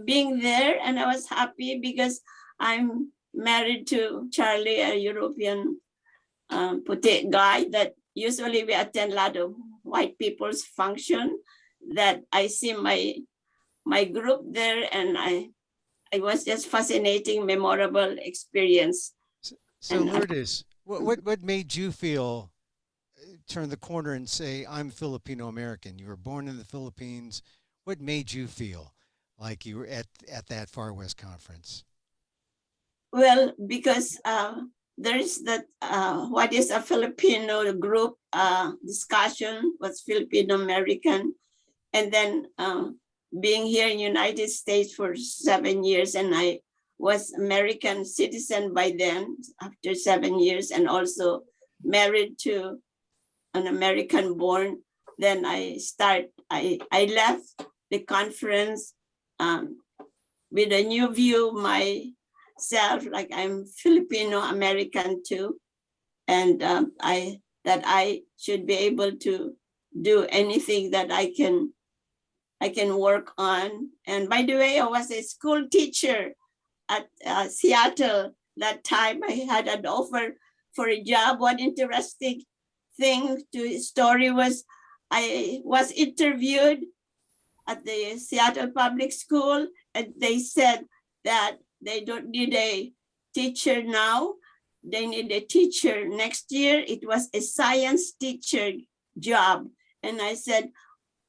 being there, and I was happy because I'm married to Charlie, a European puti guy that usually we attend a lot of white people's function. That I see my group there, and it was just fascinating, memorable experience. So And Lourdes, what made you feel turn the corner and say, I'm Filipino American? You were born in the Philippines. What made you feel like you were at that Far West conference? well, because there's that what is a Filipino group discussion was Filipino American, and then being here in United States for 7 years, and I was American citizen by then after 7 years, and also married to an American born. Then I left the conference with a new view myself, like I'm Filipino American too, and that I should be able to do anything that I can work on. And by the way, I was a school teacher at Seattle. That time I had an offer for a job. One interesting thing to story was I was interviewed at the Seattle Public School, and they said that they don't need a teacher now. They need a teacher next year. It was a science teacher job. And I said,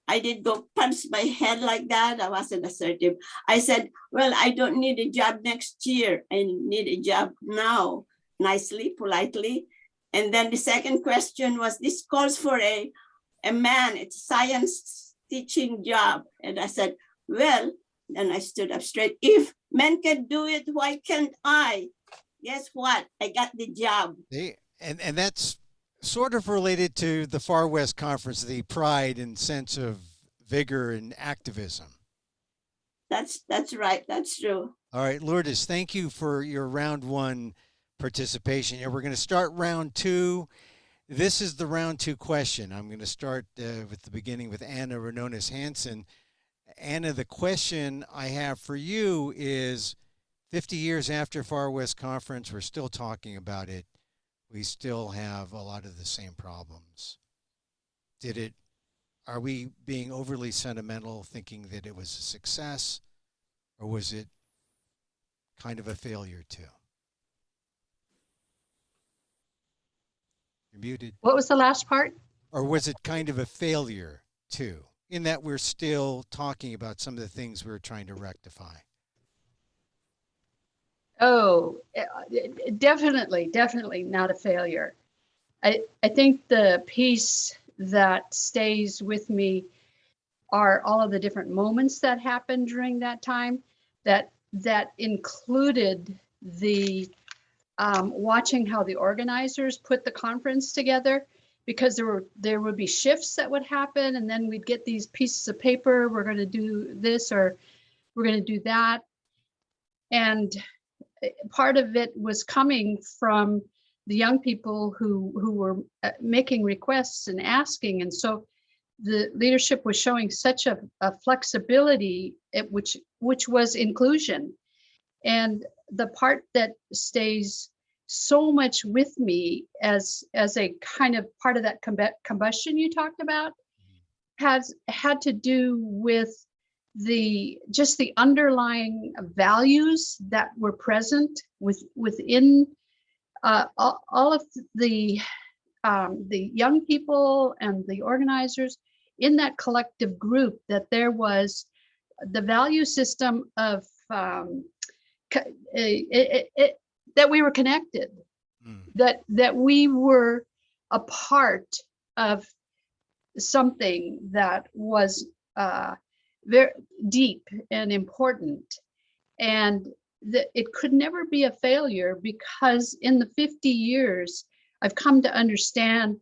I did go punch my head like that. I wasn't assertive. I said, well, I don't need a job next year. I need a job now, nicely, politely. And then the second question was, this calls for a man, it's a science teaching job. And I said, well, then I stood up straight. If men can do it, why can't I? Guess what? I got the job. And that's sort of related to the Far West Conference, the pride and sense of vigor and activism. That's right. That's true. All right, Lourdes, thank you for your round one participation. And we're going to start round two. This is the round two question. I'm going to start with the beginning with Anna Renones Hansen. Anna, the question I have for you is 50 years after Far West Conference, we're still talking about it. We still have a lot of the same problems. Are we being overly sentimental thinking that it was a success, or was it kind of a failure too? You're muted. What was the last part? Or was it kind of a failure too, in that we're still talking about some of the things we're trying to rectify? Oh, definitely not a failure. I think the piece that stays with me are all of the different moments that happened during that time that included the watching how the organizers put the conference together, because there would be shifts that would happen, and then we'd get these pieces of paper, we're going to do this or we're going to do that. And part of it was coming from the young people who were making requests and asking. And so the leadership was showing such a flexibility, which was inclusion. And the part that stays so much with me as a kind of part of that combustion you talked about has had to do with just the underlying values that were present within all of the young people and the organizers in that collective group, that there was the value system of that we were connected, that we were a part of something that was very deep and important, and that it could never be a failure, because in the 50 years I've come to understand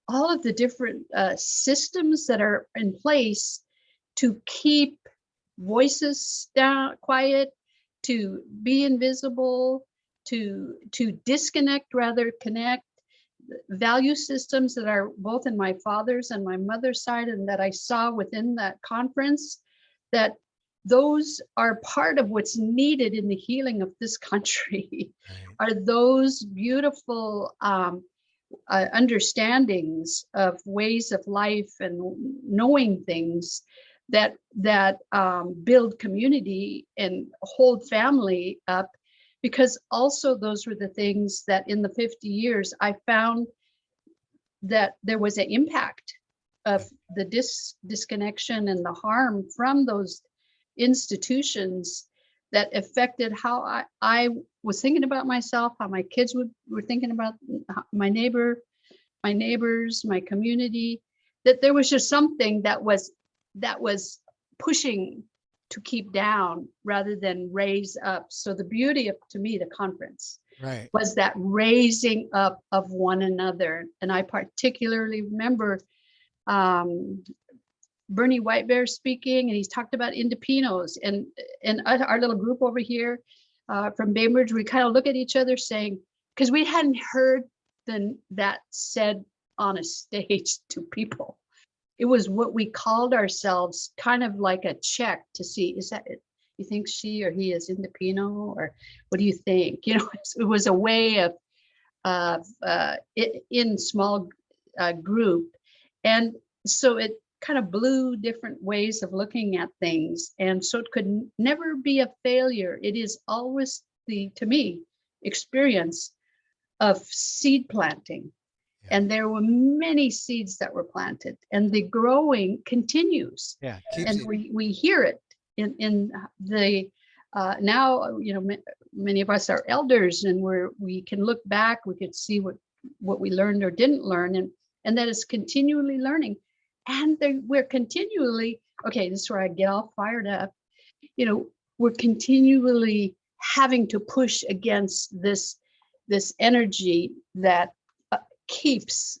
all of the different systems that are in place to keep voices down, quiet, to be invisible, to disconnect rather connect, value systems that are both in my father's and my mother's side, and that I saw within that conference, that those are part of what's needed in the healing of this country. Right. Are those beautiful understandings of ways of life and knowing things that build community and hold family up. Because also those were the things that in the 50 years I found that there was an impact of the disconnection and the harm from those institutions that affected how I was thinking about myself, how my kids were thinking about my neighbors, my community, that there was just something that was pushing to keep down rather than raise up. So the beauty of, to me, the conference Right. was that raising up of one another. And I particularly remember Bernie White Bear speaking, and he's talked about Indopinos, and our little group over here from Bainbridge, we kind of look at each other saying, because we hadn't heard that said on a stage to people. It was what we called ourselves, kind of like a check to see, is that it? You think she or he is Indopino, or what do you think? You know, it was a way of in small group. And so it kind of blew different ways of looking at things. And so it could never be a failure. It is always to me, experience of seed planting. Yeah. And there were many seeds that were planted, and the growing continues. Yeah, and we hear it in the now, you know, many of us are elders, and we can look back, we could see what we learned or didn't learn, and that is continually learning. And we're continually, okay, this is where I get all fired up. You know, we're continually having to push against this energy that keeps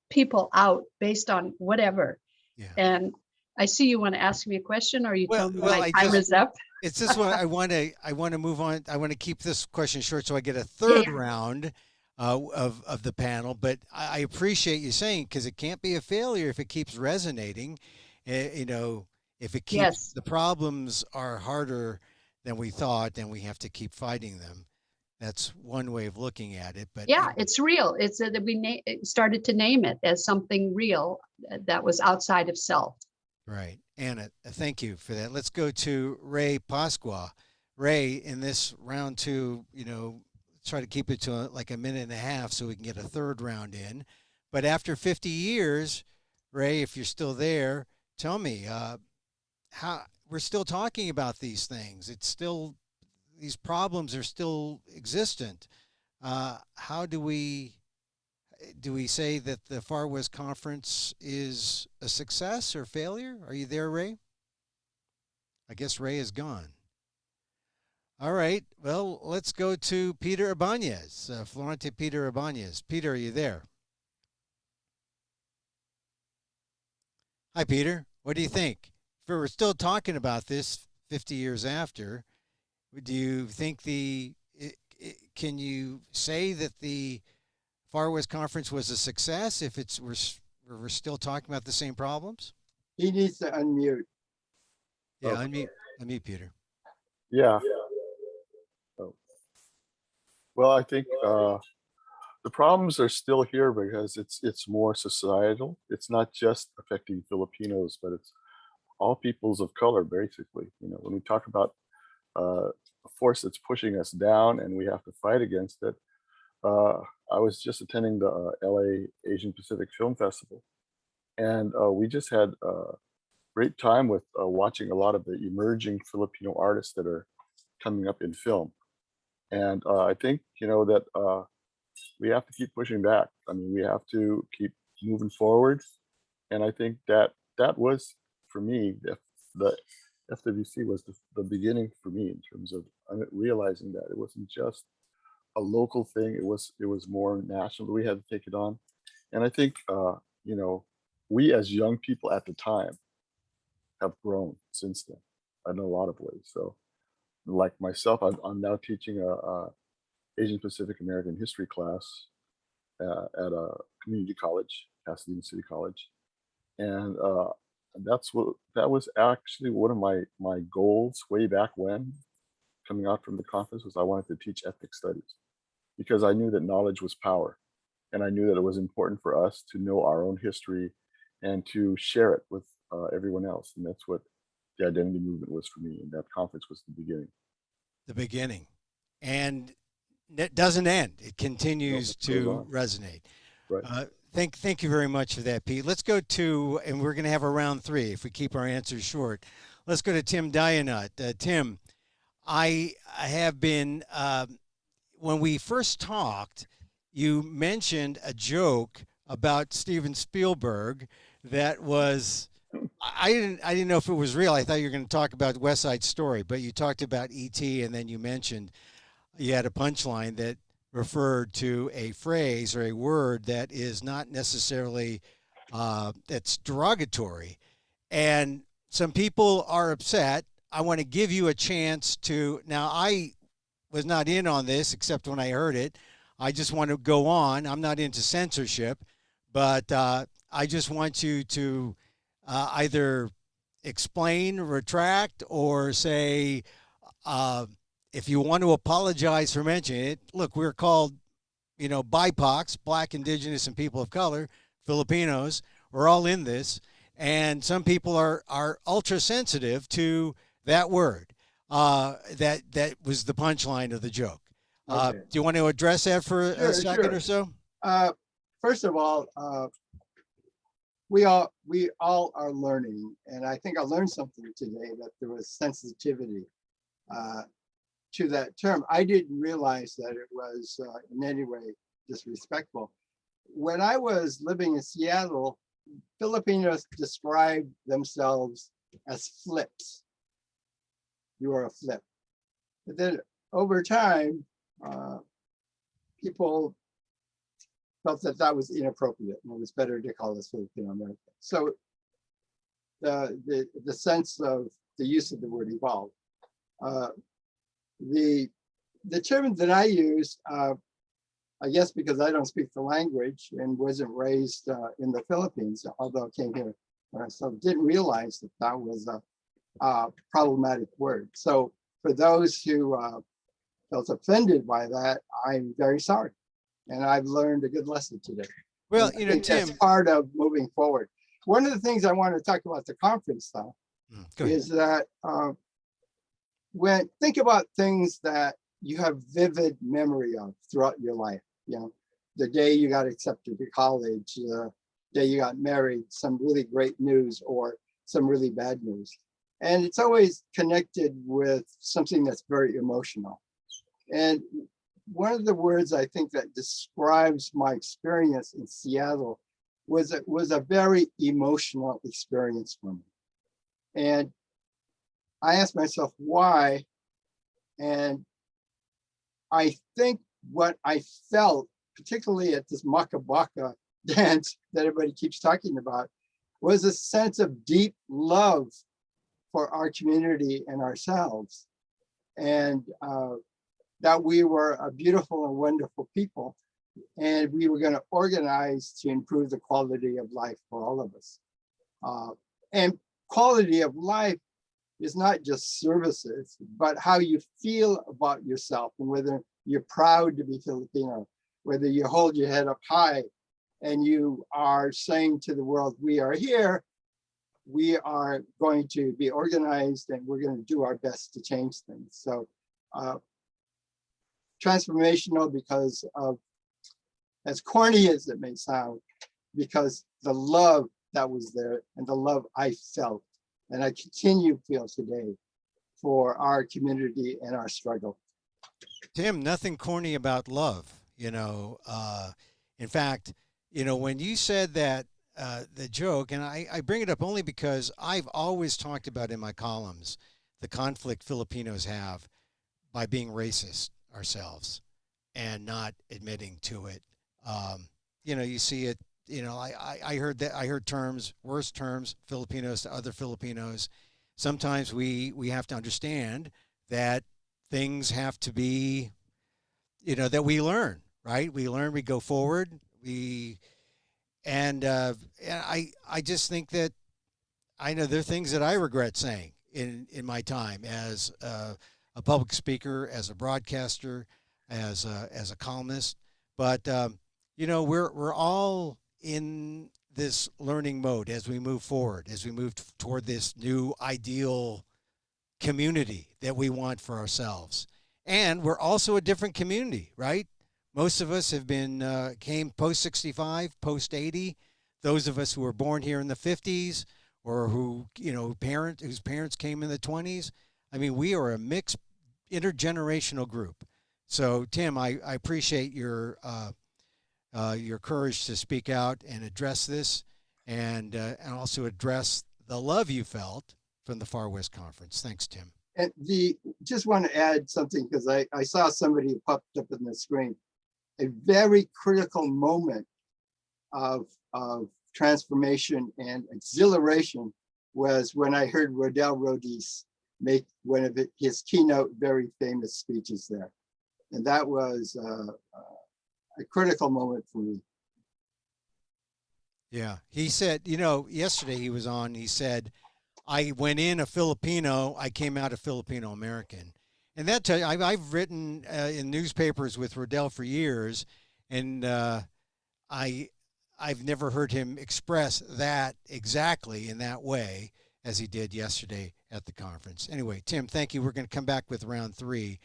people out based on whatever. Yeah. And I see you want to ask me a question, or you told me my time is up. It's this one. I want to move on. I want to keep this question short so I get a third round of the panel. But I appreciate you saying, because it can't be a failure if it keeps resonating. You know, if it keeps the problems are harder than we thought, then we have to keep fighting them. That's one way of looking at it. But yeah, it's real. It's that we started to name it as something real that was outside of self. Right. Anna, thank you for that. Let's go to Ray Pasqua. Ray, in this round two, you know, try to keep it to like a minute and a half so we can get a third round in. But after 50 years, Ray, if you're still there, tell me how we're still talking about these things. It's still, these problems are still existent. How do we say that the Far West Conference is a success or failure? Are you there, Ray? I guess Ray is gone. All right. Well, let's go to Peter Ibanez, Florente Peter Ibanez. Peter, are you there? Hi, Peter. What do you think? If we're still talking about this 50 years after, do you think can you say that the Far West Conference was a success if we're still talking about the same problems? He needs to unmute. Yeah, unmute Peter. Yeah. Oh. Well, I think the problems are still here because it's more societal. It's not just affecting Filipinos, but it's all peoples of color, basically. You know, when we talk about a force that's pushing us down and we have to fight against it. I was just attending the LA Asian Pacific Film Festival, and we just had a great time with watching a lot of the emerging Filipino artists that are coming up in film. And I think, you know, that we have to keep pushing back. I mean, we have to keep moving forward. And I think that was, for me, the FWC was the beginning for me in terms of realizing that it wasn't just a local thing. It was more national. We had to take it on. And I think, you know, we as young people at the time have grown since then in a lot of ways. So like myself, I'm now teaching a Asian Pacific American history class. at a community college, Pasadena City College, and that was actually one of my goals way back when, coming out from the conference, was I wanted to teach ethnic studies because I knew that knowledge was power, and I knew that it was important for us to know our own history and to share it with everyone else, and that's what the identity movement was for me, and that conference was the beginning. The beginning, and it doesn't end. It continues it goes to on. resonate. Right. Thank you very much for that, Pete. Let's go to, and we're going to have a round three if we keep our answers short. Let's go to Tim Dianut. Tim, I have been, when we first talked, you mentioned a joke about Steven Spielberg that was, I didn't know if it was real. I thought you were going to talk about West Side Story, but you talked about E.T. and then you mentioned you had a punchline that referred to a phrase or a word that is not necessarily that's derogatory, and some people are upset. I want to give you a chance to. Now, I was not in on this except when I heard it. I just want to go on. I'm not into censorship, but I just want you to either explain, retract, or say, if you want to apologize for mentioning it. Look, we're called, BIPOCs, Black, Indigenous, and People of Color, Filipinos. We're all in this, and some people are ultra sensitive to that word. That was the punchline of the joke. Okay. Do you want to address that for a second or so? First of all, we all are learning, and I think I learned something today, that there was sensitivity to that term. I didn't realize that it was in any way disrespectful. When I was living in Seattle, Filipinos described themselves as flips. You are a flip. But then over time, people felt that that was inappropriate, and it was better to call us Filipino American. So the sense of the use of the word evolved. The term that I use, I guess because I don't speak the language and wasn't raised in the Philippines, although I came here, so didn't realize that that was a problematic word. So for those who felt offended by that, I'm very sorry. And I've learned a good lesson today. Well, And I think Tim, that's part of moving forward. One of the things I want to talk about the conference though, is that think about things that you have vivid memory of throughout your life. The day you got accepted to college, the day you got married, some really great news or some really bad news. And it's always connected with something that's very emotional. And one of the words I think that describes my experience in Seattle was a very emotional experience for me. And I asked myself why, and I think what I felt, particularly at this Makabaka dance that everybody keeps talking about, was a sense of deep love for our community and ourselves, and that we were a beautiful and wonderful people, and we were going to organize to improve the quality of life for all of us. And quality of life is not just services, but how you feel about yourself, and whether you're proud to be Filipino, whether you hold your head up high and you are saying to the world, we are here, we are going to be organized, and we're going to do our best to change things. So transformational because of, as corny as it may sound, because the love that was there and the love I felt and I continue to feel today for our community and our struggle. Tim, nothing corny about love. In fact, when you said that, the joke, and I bring it up only because I've always talked about in my columns the conflict Filipinos have by being racist ourselves and not admitting to it. You see it. I heard terms, worse terms, Filipinos to other Filipinos. Sometimes we have to understand that things have to be, that we learn, right? We learn, we go forward, and I just think that I know there are things that I regret saying in my time as a public speaker, as a broadcaster, as a columnist. But you know, we're all in this learning mode as we move forward, as we move toward this new ideal community that we want for ourselves. And we're also a different community, right? Most of us have been came post 65, post 80. Those of us who were born here in the 50s, or who, you know, whose parents came in the 20s. I mean, we are a mixed intergenerational group. So, Tim, I appreciate your courage to speak out and address this, and also address the love you felt from the Far West Conference. Thanks, Tim. And just want to add something, because I saw somebody who popped up on the screen. A very critical moment of transformation and exhilaration was when I heard Rodell Rhodes make one of his keynote very famous speeches there. And that was a critical moment for me. Yeah, he said, you know, yesterday he was on, he said, I went in a Filipino, I came out a Filipino American. And that tell you, I've written in newspapers with Rodell for years, and I've never heard him express that exactly in that way as he did yesterday at the conference. Anyway, Tim, thank you. We're going to come back with round 3.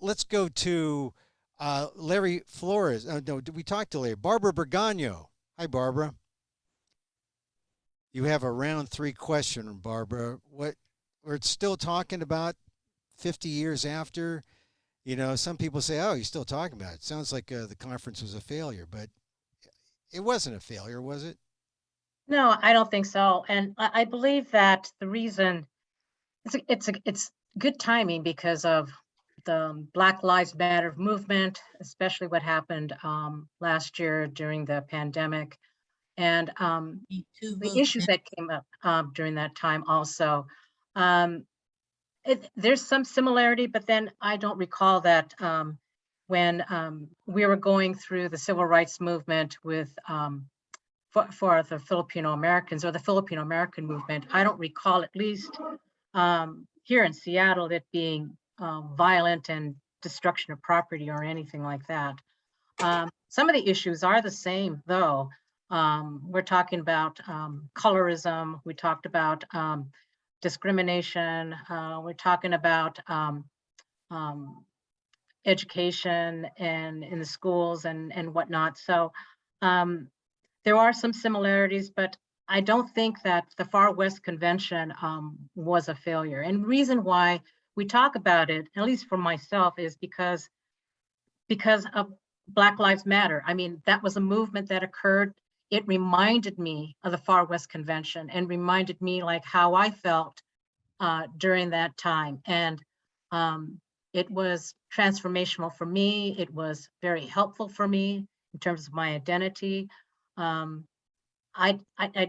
Let's go to Larry Flores. No, we talked to Larry. Barbara Bergano. Hi, Barbara. You have a round 3 question, Barbara. What we're still talking about 50 years after. You know, some people say, oh, you're still talking about it. Sounds like the conference was a failure, but it wasn't a failure, was it? No, I don't think so. And I believe that the reason it's good timing because of the Black Lives Matter movement, especially what happened last year during the pandemic, and the issues that came up during that time also. There's some similarity, but then I don't recall that when we were going through the civil rights movement with for the Filipino Americans or the Filipino American movement, I don't recall, at least here in Seattle, it being violent and destruction of property or anything like that. Some of the issues are the same, though. We're talking about colorism. We talked about discrimination. We're talking about education and in the schools and whatnot. So there are some similarities, but I don't think that the Far West Convention was a failure. And reason why we talk about it, at least for myself, is because of Black Lives Matter. I mean, that was a movement that occurred. It reminded me of the Far West Convention and reminded me like how I felt during that time. And it was transformational for me. It was very helpful for me in terms of my identity. I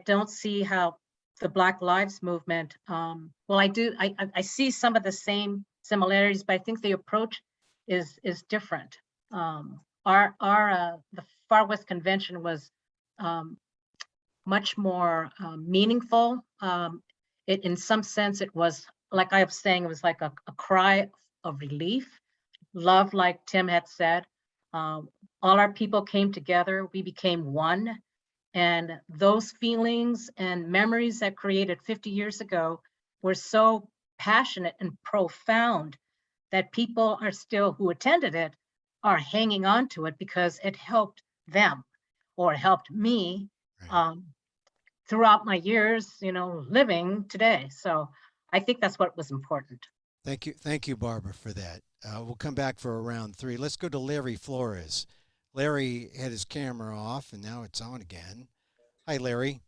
don't see how the Black Lives Movement, well, I do, I see some of the same similarities, but I think the approach is different. The Far West Convention was much more meaningful. In some sense, it was, like I was saying, it was like a cry of relief, love, like Tim had said. All our people came together, we became one. And those feelings and memories that created 50 years ago were so passionate and profound that people are still, who attended it, are hanging on to it because it helped them or helped me throughout my years, living today. So I think that's what was important. Thank you, Barbara, for that. We'll come back for a round 3. Let's go to Larry Flores. Larry had his camera off, and now it's on again. Hi, Larry.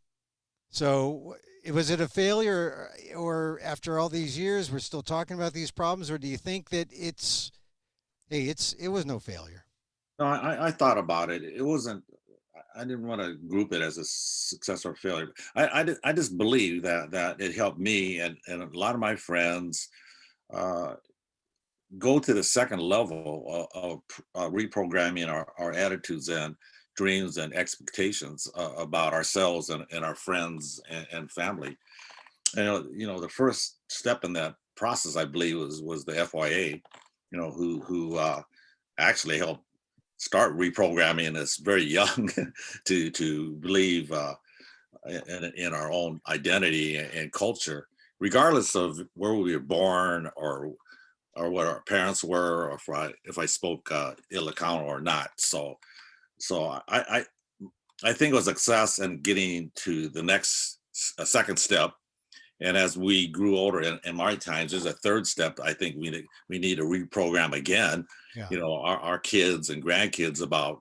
So, was it a failure, or after all these years, we're still talking about these problems, or do you think that it was no failure? No, I thought about it. It wasn't. I didn't want to group it as a success or failure. I just believe that it helped me and a lot of my friends go to the second level of reprogramming our attitudes and dreams and expectations about ourselves and our friends and family. And the first step in that process, I believe, was the FYA, who actually helped start reprogramming us very young to believe in our own identity and culture, regardless of where we were born or what our parents were, or if I spoke Ilocano or not. So I think it was success in getting to the next second step. And as we grew older, in my times, there's a third step. I think we need to reprogram again. Yeah. Our kids and grandkids about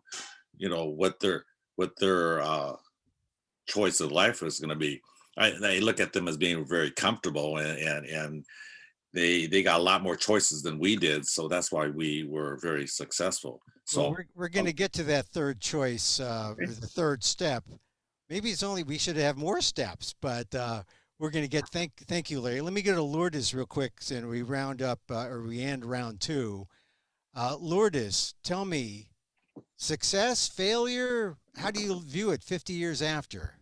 what their choice of life is going to be. I look at them as being very comfortable, and they got a lot more choices than we did. So that's why we were very successful. So well, we're going to get to that third choice, or the third step. Maybe we should have more steps, but we're going to get, thank you, Larry. Let me go to Lourdes real quick, and we round up, or we end round two. Lourdes, tell me, success, failure, how do you view it 50 years after?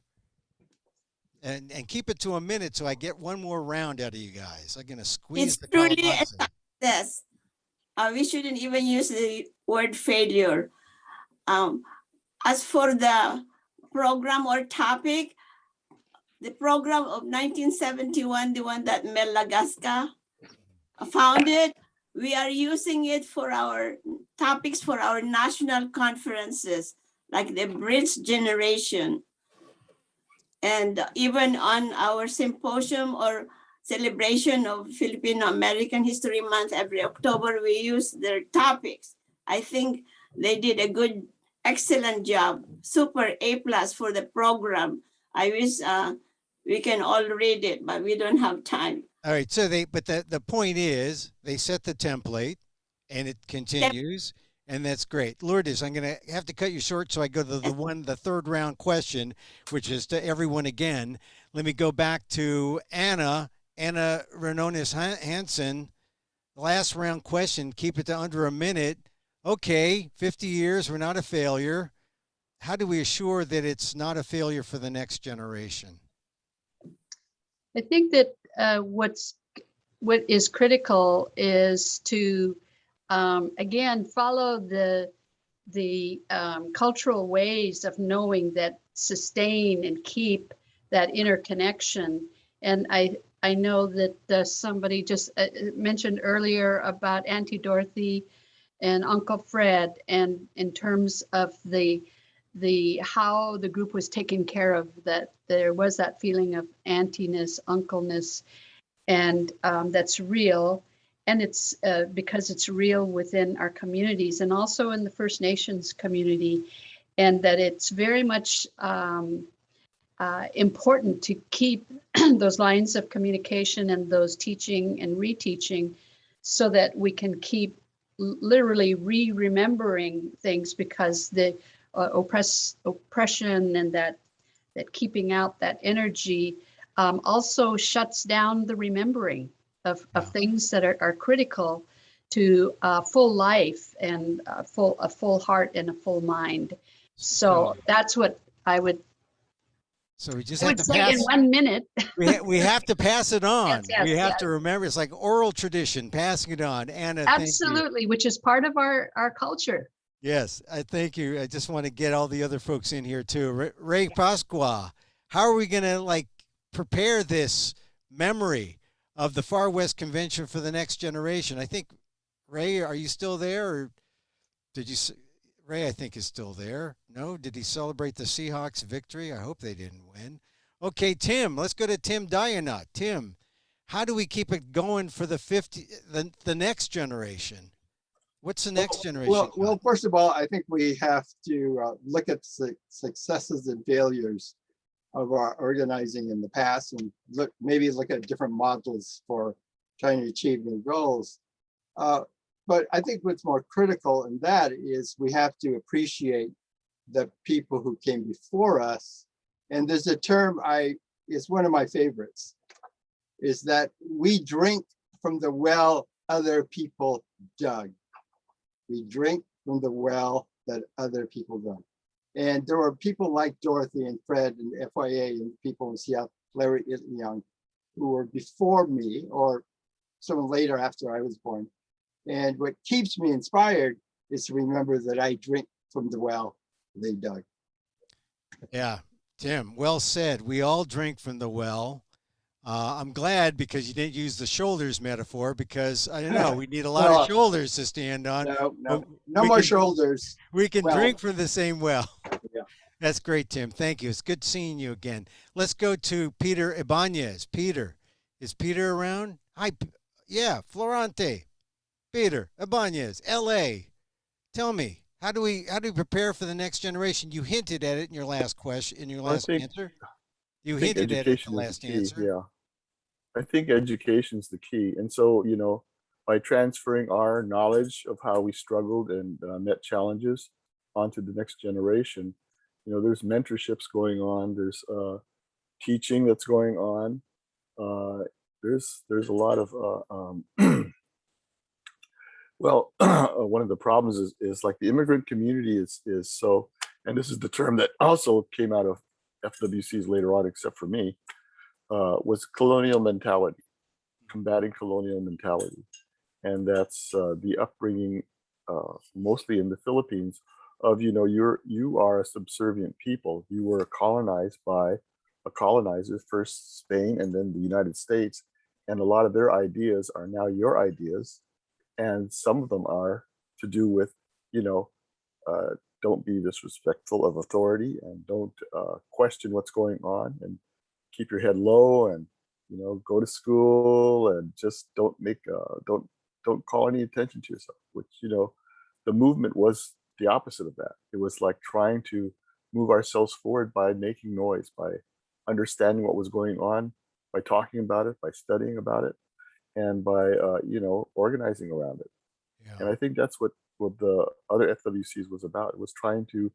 And keep it to a minute so I get one more round out of you guys. I'm going to squeeze It's the truly a calabaza. success. We shouldn't even use the word failure. As for the program or topic, the program of 1971, the one that Mel Lagasca founded, we are using it for our topics for our national conferences, like the Bridge Generation. And even on our symposium or celebration of Filipino American History Month every October, we use their topics. I think they did a good, excellent job. Super A+ for the program. I wish we can all read it, but we don't have time. All right. So but the point is they set the template and it continues. And that's great. Lourdes, I'm going to have to cut you short. So I go to the third round question, which is to everyone again. Let me go back to Anna Renones Hansen. Last round question, keep it to under a minute. Okay, 50 years, we're not a failure. How do we assure that it's not a failure for the next generation? I think that what is critical is to again follow the cultural ways of knowing that sustain and keep that interconnection. And I know that somebody just mentioned earlier about Auntie Dorothy and Uncle Fred, and in terms of the how the group was taken care of, that there was that feeling of auntiness, uncleness, and that's real. And it's because it's real within our communities and also in the First Nations community, and that it's very much important to keep those lines of communication and those teaching and reteaching so that we can keep literally remembering things, because the oppression and that keeping out that energy also shuts down the remembering of things that are critical to full life and a full heart and a full mind. So that's what I would. So we just I have would to say pass. in 1 minute. We have to pass it on. Yes, we have yes. to remember. It's like oral tradition, passing it on. Anna, thank you. Absolutely, which is part of our culture. Yes, I thank you. I just want to get all the other folks in here too. Ray Pasqua, how are we going to prepare this memory of the Far West Convention for the next generation? I think, Ray, are you still there, or did you? Ray, I think, is still there. No, did he celebrate the Seahawks victory? I hope they didn't win. Okay, Tim, let's go to Tim Dianut. Tim, how do we keep it going for the next generation? What's the next generation? Well, first of all, I think we have to look at successes and failures of our organizing in the past, and maybe look at different models for trying to achieve new goals. But I think what's more critical in that is we have to appreciate the people who came before us. And there's a term it's one of my favorites, is that we drink from the well other people dug. We drink from the well that other people dug. And there were people like Dorothy and Fred and FYA and people in Seattle, Larry Young, who were before me or someone later after I was born. And what keeps me inspired is to remember that I drink from the well they dug. Yeah, Tim, well said. We all drink from the well. I'm glad because you didn't use the shoulders metaphor, because I don't know, we need a lot Well, of shoulders to stand on. No We more can- shoulders. We can Well. drink from the same well. Yeah. That's great, Tim. Thank you. It's good seeing you again. Let's go to Peter Ibanez. Peter, is Peter around? Hi. Yeah, Florente. Peter Ibanez, LA. Tell me, how do we prepare for the next generation? You hinted at it in your last question, in your Well, I last think- answer. You I think hinted at it in education the is last the key. answer. Yeah. I think education is the key. And so, by transferring our knowledge of how we struggled and met challenges onto the next generation, there's mentorships going on. There's teaching that's going on. There's a lot of, well, one of the problems is like the immigrant community is so, and this is the term that also came out of FWCs later on, except for me, was colonial mentality, combating colonial mentality. And that's the upbringing, mostly in the Philippines, of, you are a subservient people. You were colonized by a colonizer, first Spain and then the United States. And a lot of their ideas are now your ideas. And some of them are to do with, don't be disrespectful of authority, and don't question what's going on, and keep your head low, and go to school, and just don't call any attention to yourself. Which the movement was the opposite of that. It was like trying to move ourselves forward by making noise, by understanding what was going on, by talking about it, by studying about it, and by organizing around it. Yeah. And I think that's what the other FWCs was about. It was trying to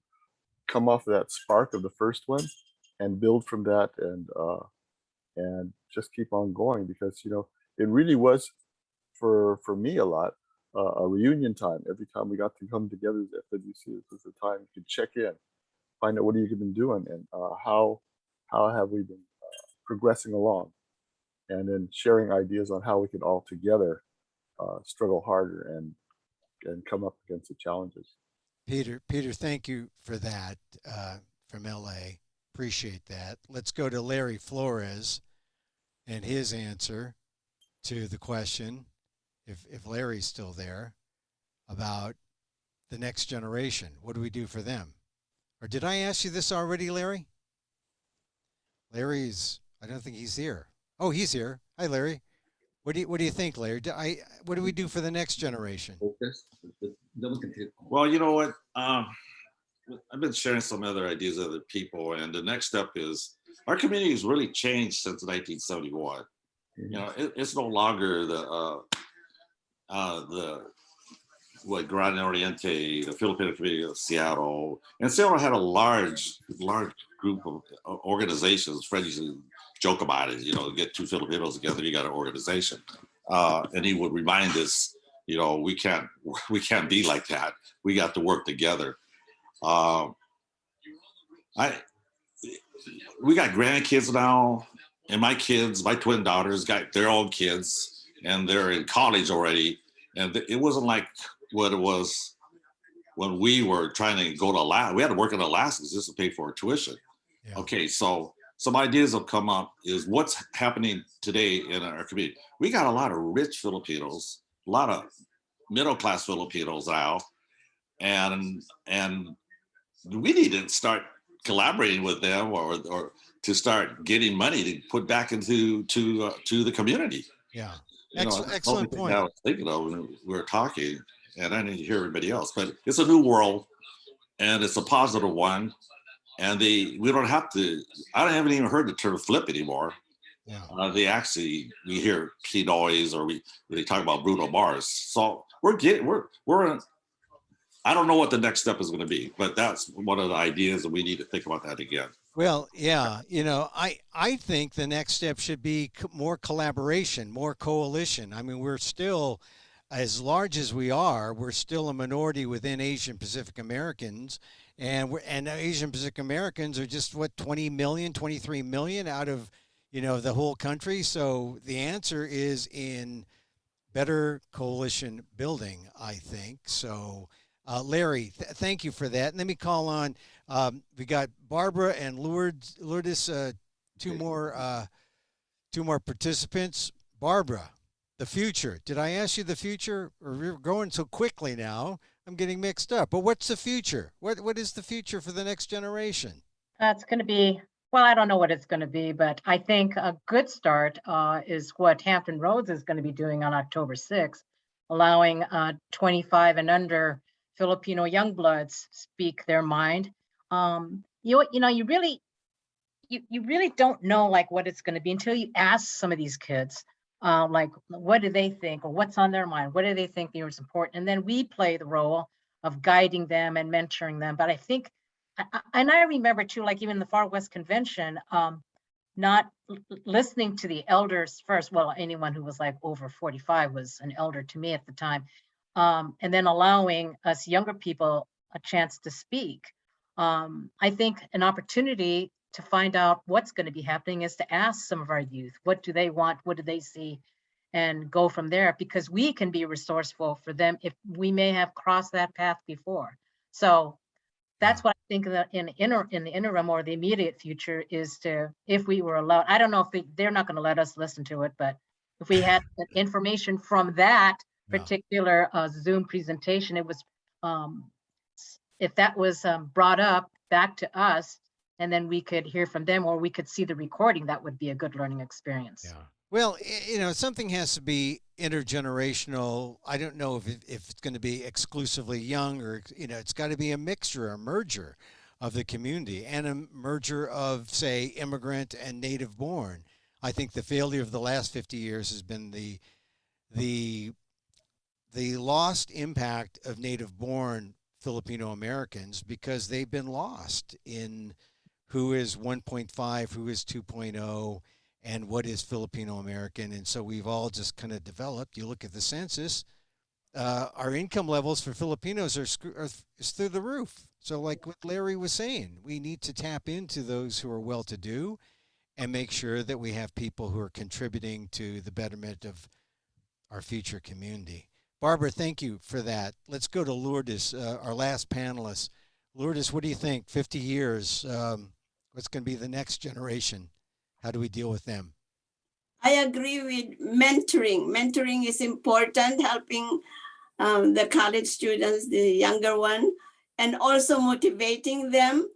come off of that spark of the first one and build from that, and just keep on going, because it really was for me a lot a reunion time. Every time we got to come together as FWC, this was the time you could check in, find out what have you been doing, and how have we been progressing along, and then sharing ideas on how we can all together struggle harder and come up against the challenges. Peter, thank you for that from LA. Appreciate that. Let's go to Larry Flores and his answer to the question, if Larry's still there, about the next generation. What do we do for them? Or did I ask you this already, Larry? I don't think he's here. Oh, he's here. Hi, Larry. What do you think, Larry? What do we do for the next generation? Well, you know what? I've been sharing some other ideas with other people, and the next step is our community has really changed since 1971. It's no longer the Gran Oriente, the Filipino community of Seattle, and Seattle had a large group of organizations. Fred used to joke about it. Get two Filipinos together, you got an organization, and he would remind us, we can't be like that. We got to work together. We got grandkids now, and my twin daughters got their own kids, and they're in college already. And it wasn't like what it was when we were trying to go to Alaska. We had to work in Alaska just to pay for our tuition. Yeah. Okay, so some ideas have come up is what's happening today in our community. We got a lot of rich Filipinos, a lot of middle-class Filipinos now, and we need to start collaborating with them, or to start getting money to put back into the community. Yeah. Excellent point. I was thinking of when we were talking, and I didn't hear everybody else, but it's a new world, and it's a positive one. And we don't have to. I haven't even heard the term flip anymore. Yeah. We hear Pinoys, or they talk about Bruno Mars. So we're in. I don't know what the next step is going to be, but that's one of the ideas, and we need to think about that again. Well, yeah, I think the next step should be more collaboration, more coalition. I mean, we're still as large as we are, we're still a minority within Asian Pacific Americans. And Asian Pacific Americans are just what, 20 million, 23 million out of, the whole country. So the answer is in better coalition building, I think. So, Larry, thank you for that. And let me call on, we got Barbara and Lourdes, two more participants. Barbara, the future. Did I ask you the future? Or we're going so quickly now, I'm getting mixed up. But what's the future? What is the future for the next generation? It's going to be, well, I don't know what it's going to be, but I think a good start is what Hampton Roads is going to be doing on October 6th, allowing 25 and under Filipino youngbloods speak their mind. You really don't know like what it's going to be until you ask some of these kids, like what do they think or what's on their mind? What do they think is important? And then we play the role of guiding them and mentoring them. But I think, and I remember too, like even the Far West Convention, not listening to the elders first. Well, anyone who was like over 45 was an elder to me at the time. And then allowing us younger people a chance to speak. I think an opportunity to find out what's going to be happening is to ask some of our youth, what do they want? What do they see? And go from there, because we can be resourceful for them if we may have crossed that path before. So that's what I think that in the interim or the immediate future is to, if we were allowed, I don't know if they're not going to let us listen to it, but if we had information from that particular Zoom presentation, it was, if that was brought up back to us, and then we could hear from them or we could see the recording, that would be a good learning experience. Yeah. Well, something has to be intergenerational. I don't know if it's going to be exclusively young or, it's got to be a mixture, a merger of the community and a merger of, say, immigrant and native born. I think the failure of the last 50 years has been the lost impact of native born Filipino Americans, because they've been lost in who is 1.5, who is 2.0, and what is Filipino American. And so we've all just kind of developed. You look at the census, our income levels for Filipinos is through the roof. So like what Larry was saying, we need to tap into those who are well-to-do and make sure that we have people who are contributing to the betterment of our future community. Barbara, thank you for that. Let's go to Lourdes, our last panelist. Lourdes, what do you think? 50 years, what's going to be the next generation? How do we deal with them? I agree with mentoring. Mentoring is important, helping the college students, the younger one, and also motivating them,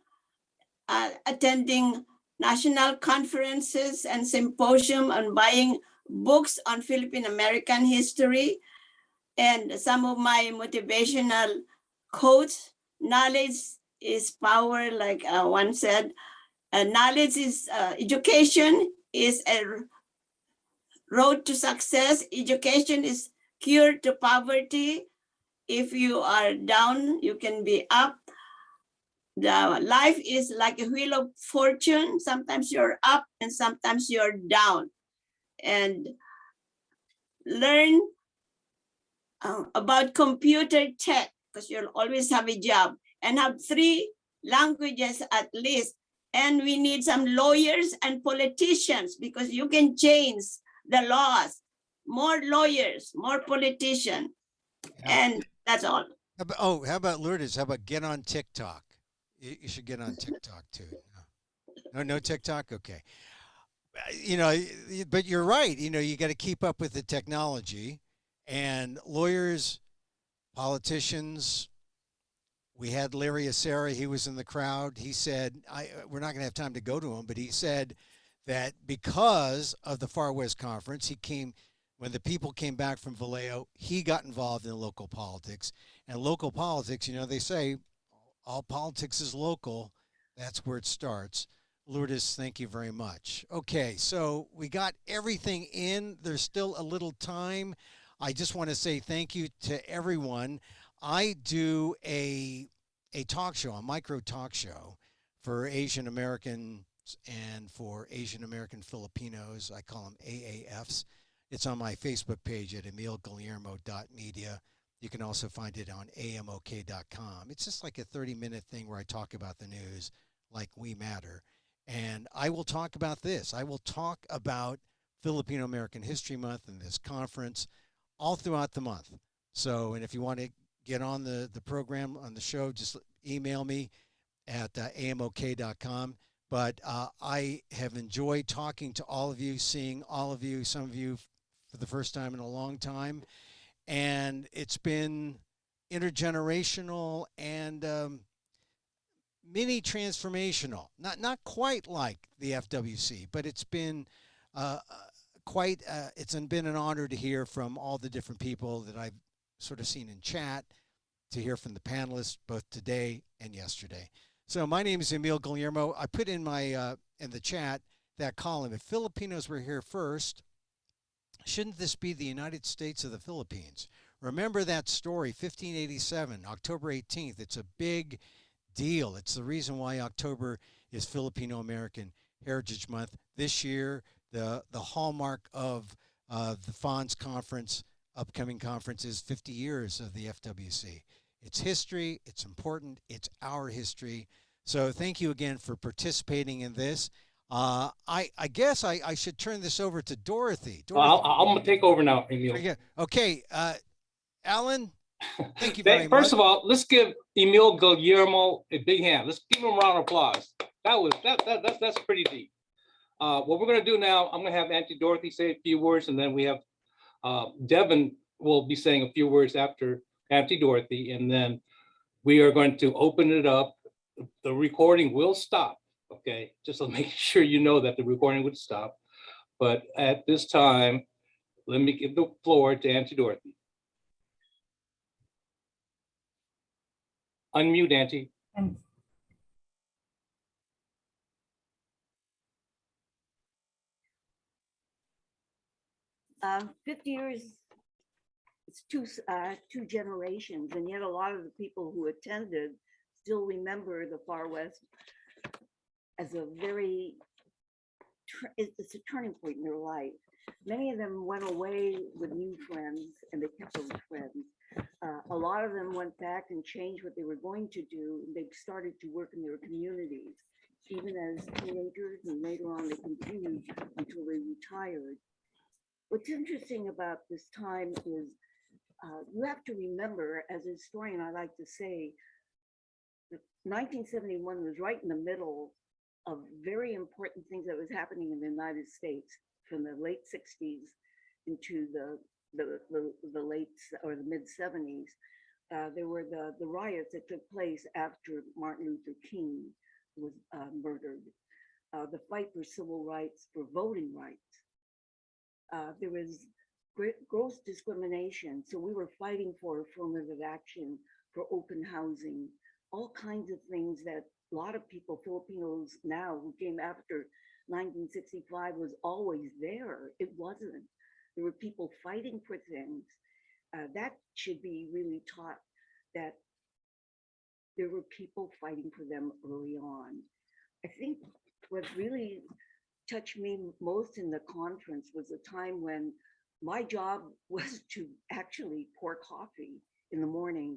attending national conferences and symposium and buying books on Philippine American history. And some of my motivational quotes, knowledge is power, like one said. Knowledge is education is a road to success. Education is cure to poverty. If you are down, you can be up. The life is like a wheel of fortune. Sometimes you're up and sometimes you're down. And learn about computer tech, because you'll always have a job, and have 3 languages at least. And we need some lawyers and politicians, because you can change the laws. More lawyers, more politicians. Yeah. And that's all. How about Lourdes? How about get on TikTok? You should get on TikTok too. No TikTok? Okay. But you're right. You got to keep up with the technology, and lawyers, politicians. We had Larry Acera. He was in the crowd. He said, we're not going to have time to go to him, but he said that because of the Far West Conference, when the people came back from Vallejo, he got involved in local politics. And local politics, they say all politics is local. That's where it starts. Lourdes, thank you very much. Okay, so we got everything in. There's still a little time. I just want to say thank you to everyone. I do a talk show, a micro talk show for Asian Americans and for Asian American Filipinos. I call them AAFs. It's on my Facebook page at emilguillermo.media. You can also find it on amok.com. It's just like a 30-minute thing where I talk about the news like we matter. And I will talk about this. I will talk about Filipino American History Month and this conference all throughout the month. So, and if you want to get on the program, on the show, just email me at amok.com. But I have enjoyed talking to all of you, seeing all of you, some of you for the first time in a long time. And it's been intergenerational and mini transformational. Not quite like the FWC, but it's been it's been an honor to hear from all the different people that I've sort of seen in chat, to hear from the panelists both today and yesterday. So my name is Emilio Guillermo. I put in my in the chat that column, if Filipinos were here first, shouldn't this be the United States of the Philippines? Remember that story, 1587, October 18th. It's a big deal. It's the reason why October is Filipino American Heritage Month. This year, the hallmark of the FONS conference, upcoming conference, is 50 years of the FWC. It's history, it's important, it's our history. So thank you again for participating in this. I guess I should turn this over to Dorothy. I'm going to take over now, Emil. Okay, Alan, thank you very much. First of all, let's give Emil Guillermo a big hand. Let's give him a round of applause. That's pretty deep. What we're going to do now, I'm going to have Auntie Dorothy say a few words, and then we have Devin will be saying a few words after Auntie Dorothy, and then we are going to open it up. The recording will stop, okay? Just to make sure you know that the recording would stop. But at this time, let me give the floor to Auntie Dorothy. Unmute, Auntie. And 50 years, it's two generations, and yet a lot of the people who attended still remember the Far West as a very, it's a turning point in their life. Many of them went away with new friends, and they kept those friends. A lot of them went back and changed what they were going to do. They started to work in their communities, even as teenagers, and later on they continued until they retired. What's interesting about this time is you have to remember, as a historian, I like to say, 1971 was right in the middle of very important things that was happening in the United States from the late 60s into the late or the mid 70s. There were the riots that took place after Martin Luther King was murdered. The fight for civil rights, for voting rights. There was gross discrimination. So we were fighting for affirmative action, for open housing, all kinds of things that a lot of people, Filipinos now who came after 1965, was always there. It wasn't. There were people fighting for things. That should be really taught, that there were people fighting for them early on. I think what really touched me most in the conference was a time when my job was to actually pour coffee in the morning.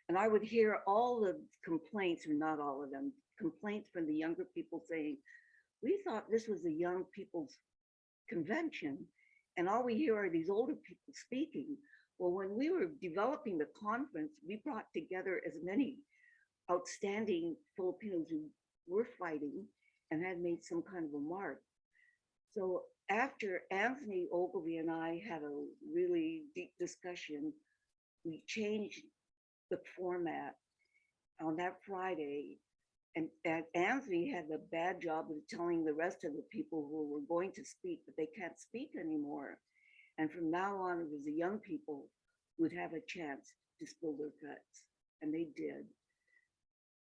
And I would hear all the complaints, or not all of them, complaints from the younger people saying, we thought this was a young people's convention, and all we hear are these older people speaking. Well, when we were developing the conference, we brought together as many outstanding Filipinos who were fighting and had made some kind of a mark. So after Anthony Ogilvy and I had a really deep discussion, we changed the format on that Friday. And Anthony had the bad job of telling the rest of the people who were going to speak that they can't speak anymore. And from now on, it was the young people who would have a chance to spill their guts. And they did.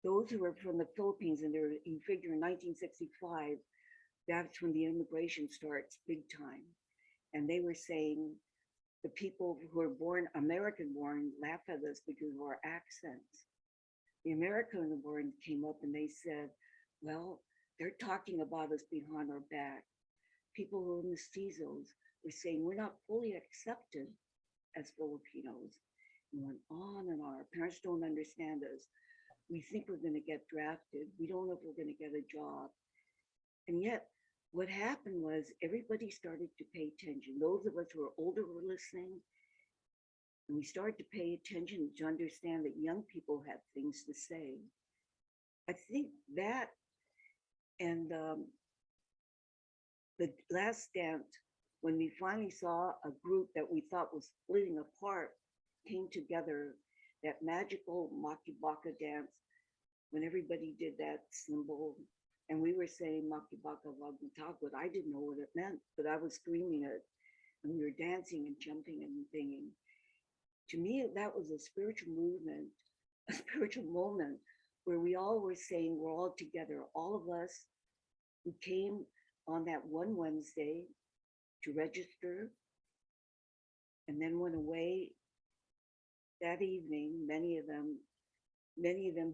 Those who were from the Philippines, and you figure in 1965, that's when the immigration starts big time. And they were saying, the people who are born, American born, laugh at us because of our accents. The American born came up and they said, well, they're talking about us behind our back. people who were mestizos were saying, we're not fully accepted as Filipinos. And went on and on. Our parents don't understand us. We think we're going to get drafted. We don't know if we're going to get a job. And yet, what happened was everybody started to pay attention. Those of us who are older were listening. And we started to pay attention to understand that young people had things to say. I think that and the last dance, when we finally saw a group that we thought was splitting apart, came together, that magical Makibaka dance, when everybody did that symbol, and we were saying Makibaka Wagutagwat, I didn't know what it meant, but I was screaming it, and we were dancing and jumping and singing. To me, that was a spiritual movement, a spiritual moment where we all were saying we're all together, all of us who came on that one Wednesday to register and then went away that evening. Many of them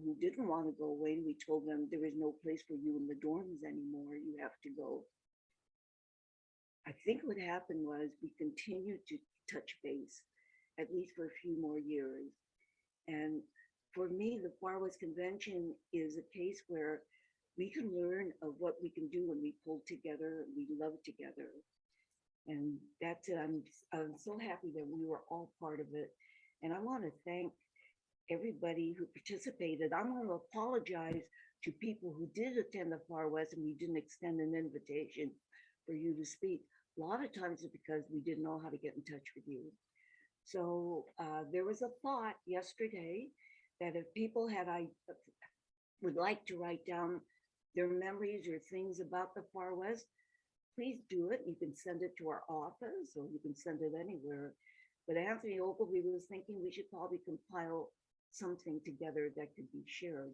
who didn't want to go away, we told them there is no place for you in the dorms anymore, you have to go. I think what happened was we continued to touch base, at least for a few more years. And for me, the Far West Convention is a case where we can learn of what we can do when we pull together, we love together. And that's it. I'm so happy that we were all part of it. And I want to thank everybody who participated. I want to apologize to people who did attend the Far West and we didn't extend an invitation for you to speak. A lot of times it's because we didn't know how to get in touch with you. So there was a thought yesterday that if people would like to write down their memories or things about the Far West, please do it. You can send it to our office or you can send it anywhere. But Anthony Ogilvy was thinking we should probably compile something together that could be shared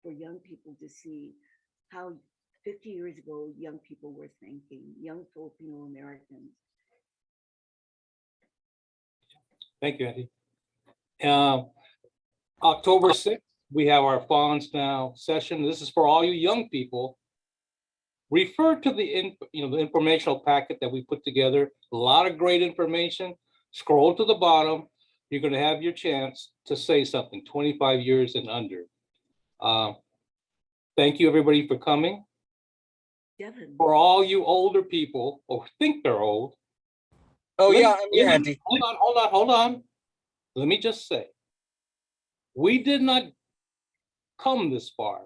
for young people to see how 50 years ago young people were thinking, young Filipino Americans. Thank you, Andy. October 6th, we have our Fonz Now session. This is for all you young people. Refer to the informational packet that we put together. A lot of great information. Scroll to the bottom. You're going to have your chance to say something. 25 years and under. Thank you, everybody, for coming. Devin. For all you older people or think they're old. Oh yeah, I'm here, Andy. Hold on. Let me just say, we did not come this far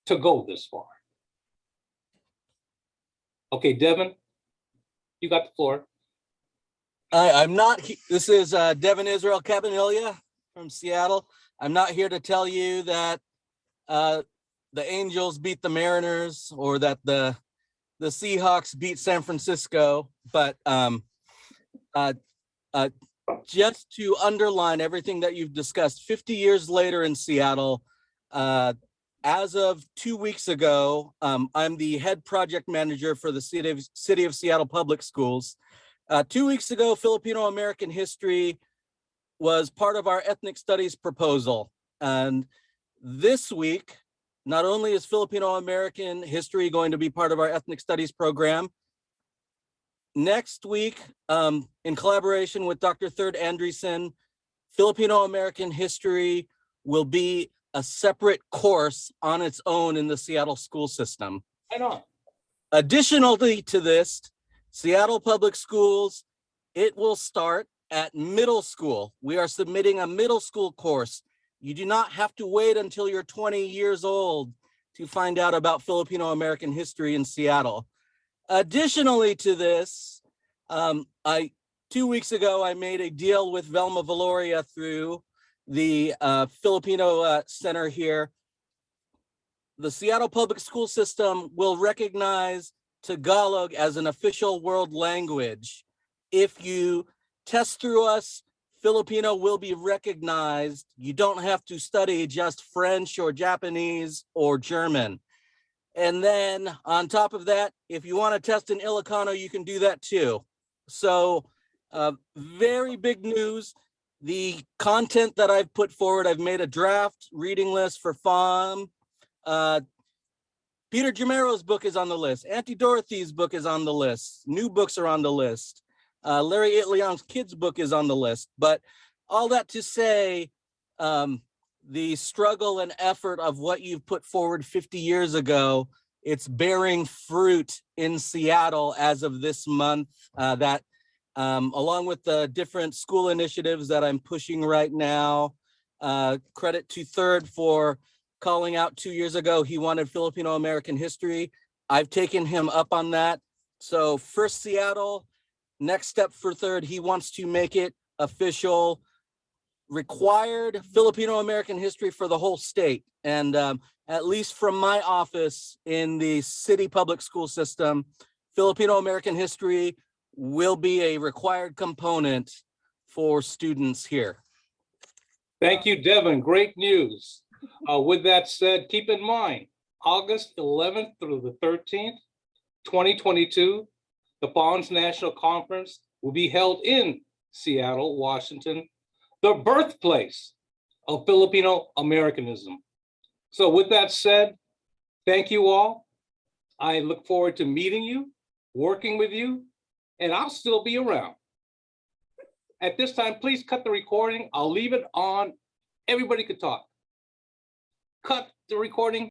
to go this far. Okay, Devin, you got the floor. I'm not. This is Devin Israel Cabanilla from Seattle. I'm not here to tell you that the Angels beat the Mariners or that the Seahawks beat San Francisco, but just to underline everything that you've discussed, 50 years later in Seattle, as of 2 weeks ago, I'm the head project manager for the City of Seattle Public Schools. 2 weeks ago, Filipino American history was part of our ethnic studies proposal. And this week, not only is Filipino American history going to be part of our ethnic studies program, next week, in collaboration with Dr. Third Andreessen, Filipino American history will be a separate course on its own in the Seattle school system. I know. Additionally to this, Seattle Public Schools, it will start at middle school. We are submitting a middle school course. You do not have to wait until you're 20 years old to find out about Filipino American history in Seattle. Additionally to this, 2 weeks ago, I made a deal with Velma Valoria through the Filipino Center here. The Seattle Public School System will recognize Tagalog as an official world language. If you test through us, Filipino will be recognized. You don't have to study just French or Japanese or German. And then on top of that, if you want to test in Ilocano, you can do that too. So very big news. The content that I've put forward, I've made a draft reading list for FOM. Peter Jamero's book is on the list. Auntie Dorothy's book is on the list. New books are on the list. Larry Itlian's kids' book is on the list. But all that to say, the struggle and effort of what you've put forward 50 years ago, it's bearing fruit in Seattle as of this month. That along with the different school initiatives that I'm pushing right now, credit to Third for calling out 2 years ago, he wanted Filipino American history. I've taken him up on that. So first Seattle, next step for Third, he wants to make it official, required Filipino American history for the whole state. And at least from my office in the city public school system, Filipino American history will be a required component for students here. Thank you, Devin. Great news. With that said, keep in mind, August 11th through the 13th, 2022, the Bonds National Conference will be held in Seattle, Washington, the birthplace of Filipino Americanism. So with that said, thank you all. I look forward to meeting you, working with you, and I'll still be around. At this time, please cut the recording. I'll leave it on. Everybody could talk. Cut the recording.